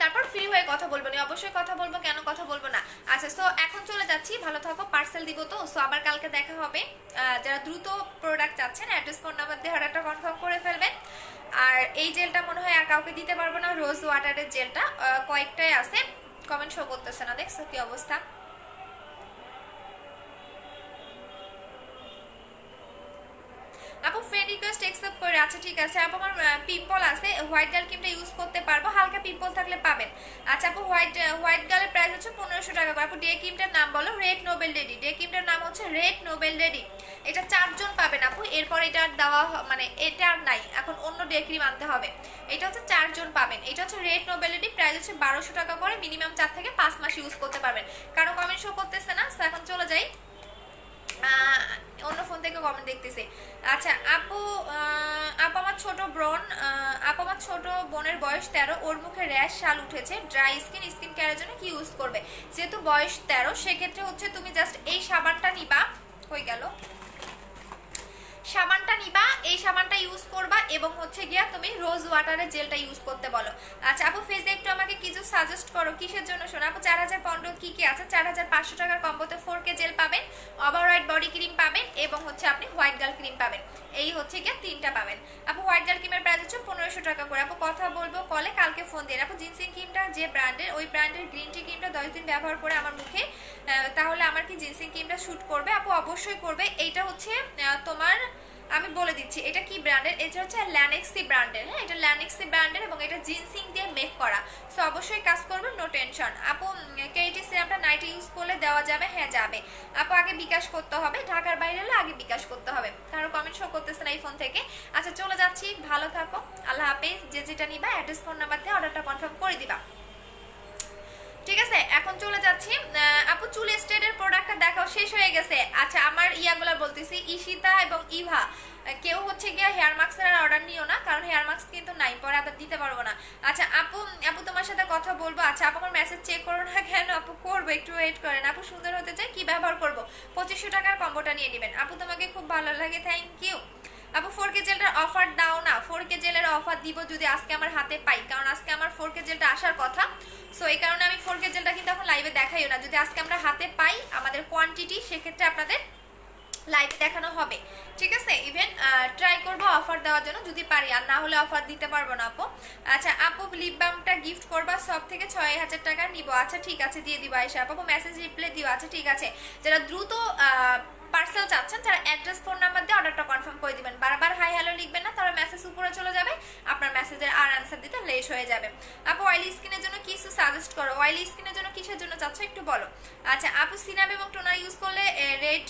তারপর ফ্রি হয়ে কথা বলবো না, অবশ্যই কথা বলবো, কেন কথা বলবো না। আচ্ছা সো এখন চলে যাচ্ছি, ভালো থাকো, পার্সেল দিব তো। সো আবার কালকে দেখা হবে। যারা দ্রুত প্রোডাক্ট চাচ্ছেন অ্যাড্রেস ফোন নাম্বার দিয়ে অর্ডারটা কনফার্ম করে ফেলবেন। আর এই জেলটা মনে হয় আর কাউকে দিতে পারবো না, রোজ ওয়াটারের জেলটা কয়েকটাই আছে। কমেন্ট শো করতেছে না, দেখছো কি অবস্থা। আপু ফ্রেন্ড রিকোয়েস্ট অ্যাকসেপ্ট করে। আচ্ছা ঠিক আছে আপু। আমার পিম্পল আছে, হোয়াইট গার্ল ক্রিমটা ইউজ করতে পারবো, হালকা পিম্পল থাকলে পাবেন। আচ্ছা আপু হোয়াইট গার্লের প্রাইস হচ্ছে 1500 টাকা করে। আপু ডে ক্রিমটার নাম বলো। রেড নোবেল লেডি, ডে ক্রিমটার নাম হচ্ছে রেড নোবেল লেডি। এটা 4 জন পাবেন আপু, এরপর এটা আর দেওয়া মানে এটা আর নাই, এখন অন্য ডে ক্রিম আনতে হবে। এটা হচ্ছে 4 জন পাবেন। এটা হচ্ছে রেড নোবেল লেডি, প্রাইস হচ্ছে 1200 টাকা করে। মিনিমাম 4 থেকে 5 মাস ইউজ করতে পারবেন। কারো কমেন্ট শো করতেছে না, এখন চলে যাই, অন্য ফোন থেকে কমেন্ট দেখতেছি। আচ্ছা আপু আপু আমার ছোট বোনের বয়স 13, ওর মুখে র্যাশ শাল উঠেছে, ড্রাই স্কিন কেয়ারের জন্য কি ইউজ করবে? যেহেতু বয়স 13 সেক্ষেত্রে হচ্ছে তুমি জাস্ট এই সাবানটা নিবা, হয়ে গেল সাবানটা নিবা, এই সাবানটা ইউজ করবা এবং হচ্ছে গিয়া তুমি রোজ ওয়াটারের জেলটা ইউজ করতে বলো। আচ্ছা আপু ফেসে একটু আমাকে কিছু সাজেস্ট করো, কিসের জন্য? শোনো আপু 4000 কি কি আছে? 4500 টাকার কম্বোতে 4K জেল পাবেন, ওভারঅয়েড বডি ক্রিম পাবেন এবং হচ্ছে আপনি হোয়াইট গার্ল ক্রিম পাবেন। এই হচ্ছে গিয়া 3টা পাবেন আপু। হোয়াইট গার্ল ক্রিমের প্রাইস হচ্ছে 1500 টাকা করে। আপু কথা বলবো কলে, কালকে ফোন দিন আপু। জিনসিং ক্রিমটা যে ব্র্যান্ডের, ওই ব্র্যান্ডের গ্রিন টি ক্রিমটা 10 দিন ব্যবহার করে আমার মুখে, তাহলে আমার কি জিনসিং ক্রিমটা শ্যুট করবে? আপু অবশ্যই করবে। এইটা হচ্ছে তোমার, আমি বলে দিচ্ছি এটা কি ব্র্যান্ডের। এটা হচ্ছে ল্যানেক্সি ব্র্যান্ডের, হ্যাঁ এটা ল্যানেক্সি ব্র্যান্ডের এবং এটা জিনসিং দিয়ে মেক করা। সো অবশ্যই কাজ করবে, নো টেনশন আপু। কেটি সিরাপটা নাইটে ইউজ করলে দেওয়া যাবে? হ্যাঁ যাবে আপু, আগে বিকাশ করতে হবে, ঢাকার বাইরে হলে আগে বিকাশ করতে হবে। কারো কমেন্ট শো করতেছে না এই ফোন থেকে। আচ্ছা চলে যাচ্ছি, ভালো থাকো, আল্লাহ হাফেজ। যে যেটা নিবা অ্যাড্রেস ফোন নাম্বার দিয়ে অর্ডারটা কনফার্ম করে দিবা, ঠিক আছে? এখন চলে যাচ্ছি আপু চুল স্টেটের প্রোডাক্টটা দেখাও, শেষ হয়ে গেছে। আচ্ছা আমার ইয়াগুলা বলতেছি, ঈশিতা এবং ইভা, কেউ হচ্ছে গিয়ে হেয়ার মাস্কের অর্ডার নিও না, কারণ হেয়ার মাস্ক কিন্তু নাই, পরে আবার দিতে পারবো না। আচ্ছা আপু তোমার সাথে কথা বলবো। আচ্ছা আপু আমার মেসেজ চেক করো না কেন? আপু করবো, একটু ওয়েট করেন। আপু সুন্দর হতে চাই, কি ব্যবহার করবো? 2500 টাকার কম্বোটা নিয়ে নেবেন আপু, তোমাকে খুব ভালো লাগে, থ্যাংক ইউ আপু। 4K জেলটার অফার দাও না? 4K জেলের অফার দিব যদি আজকে আমার হাতে পাই, কারণ আজকে আমার 4K জেলটা আসার কথা। সো এই কারণে আমি 4K জেলটা কিন্তু এখন লাইভে দেখাইও না, যদি আজকে আমরা হাতে পাই আমাদের কোয়ান্টিটি, সেক্ষেত্রে আপনাদের লাইভে দেখানো হবে, ঠিক আছে? ইভেন ট্রাই করবো অফার দেওয়ার জন্য যদি পারি, আর না হলে অফার দিতে পারবো না আপু। আচ্ছা আপু লিপ বামটা গিফট করবা, সব থেকে 6000 টাকা নিব। আচ্ছা ঠিক আছে দিয়ে দিব আয়সা আপু, মেসেজ রিপ্লাই দিও। আচ্ছা ঠিক আছে, যারা দ্রুত পার্সেল চাচ্ছেন, যারা অ্যাড্রেস ফোন নাম্বার দিয়ে অর্ডারটা কনফার্ম করে দিবেন, বারবার হাই হ্যালো লিখবেন না, তারা মেসেজ উপরে চলে যাবে, আপনার মেসেজের আর অ্যান্সার দিতে লেট হয়ে যাবে। আপু অয়েলি স্কিনের জন্য কিছু সাজেস্ট করো। অয়েলি স্কিনের জন্য কিসের জন্য চাচ্ছ একটু বলো। আচ্ছা আপু সিরাম এবং টোনার ইউজ করলে রেড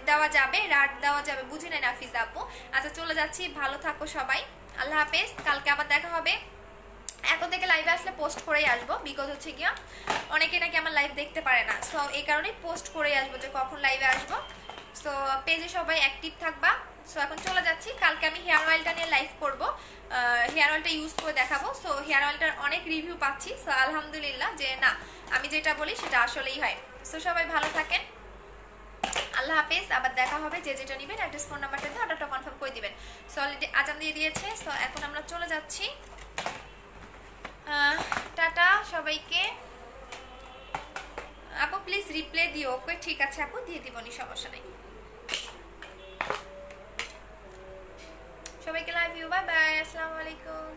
দেওয়া যাবে, রাড দেওয়া যাবে? বুঝি না নাফিস আপু। আচ্ছা চলে যাচ্ছি, ভালো থাকো সবাই, আল্লাহ হাফেজ, কালকে আবার দেখা হবে। এখন থেকে লাইভে আসলে পোস্ট করেই আসবো, বিকজ হচ্ছে গিয়া অনেকে নাকি আমার লাইভ দেখতে পারে না, সো এই কারণেই পোস্ট করেই আসবো যে কখন লাইভে আসবো। সো পেজে সবাই অ্যাক্টিভ থাকবা। সো এখন চলে যাচ্ছি, কালকে আমি হেয়ার অয়েলটা নিয়ে লাইভ করবো, হেয়ার অয়েলটা ইউজ করে দেখাবো। সো হেয়ার অয়েলটার অনেক রিভিউ পাচ্ছি, সো আলহামদুলিল্লাহ যে না আমি যেটা বলি সেটা আসলেই হয়। সো সবাই ভালো থাকেন, আল্লাহ হাফেজ, আবার দেখা হবে। যে যেটা নেবেন অ্যাড্রেস ফোন নাম্বারটা দিয়ে অর্ডারটা কনফার্ম করে দিবেন। সো অলরেডি আজান দিয়ে দিয়েছে, সো এখন আমরা চলে যাচ্ছি। টাটা সবাইকে। আপু প্লিজ রিপ্লে দিও। ওকে ঠিক আছে আপু, দিয়ে দিবনি, সমস্যা নেই। সবাইকে লাভ ইউ, বাই বাই, আসসালামু আলাইকুম।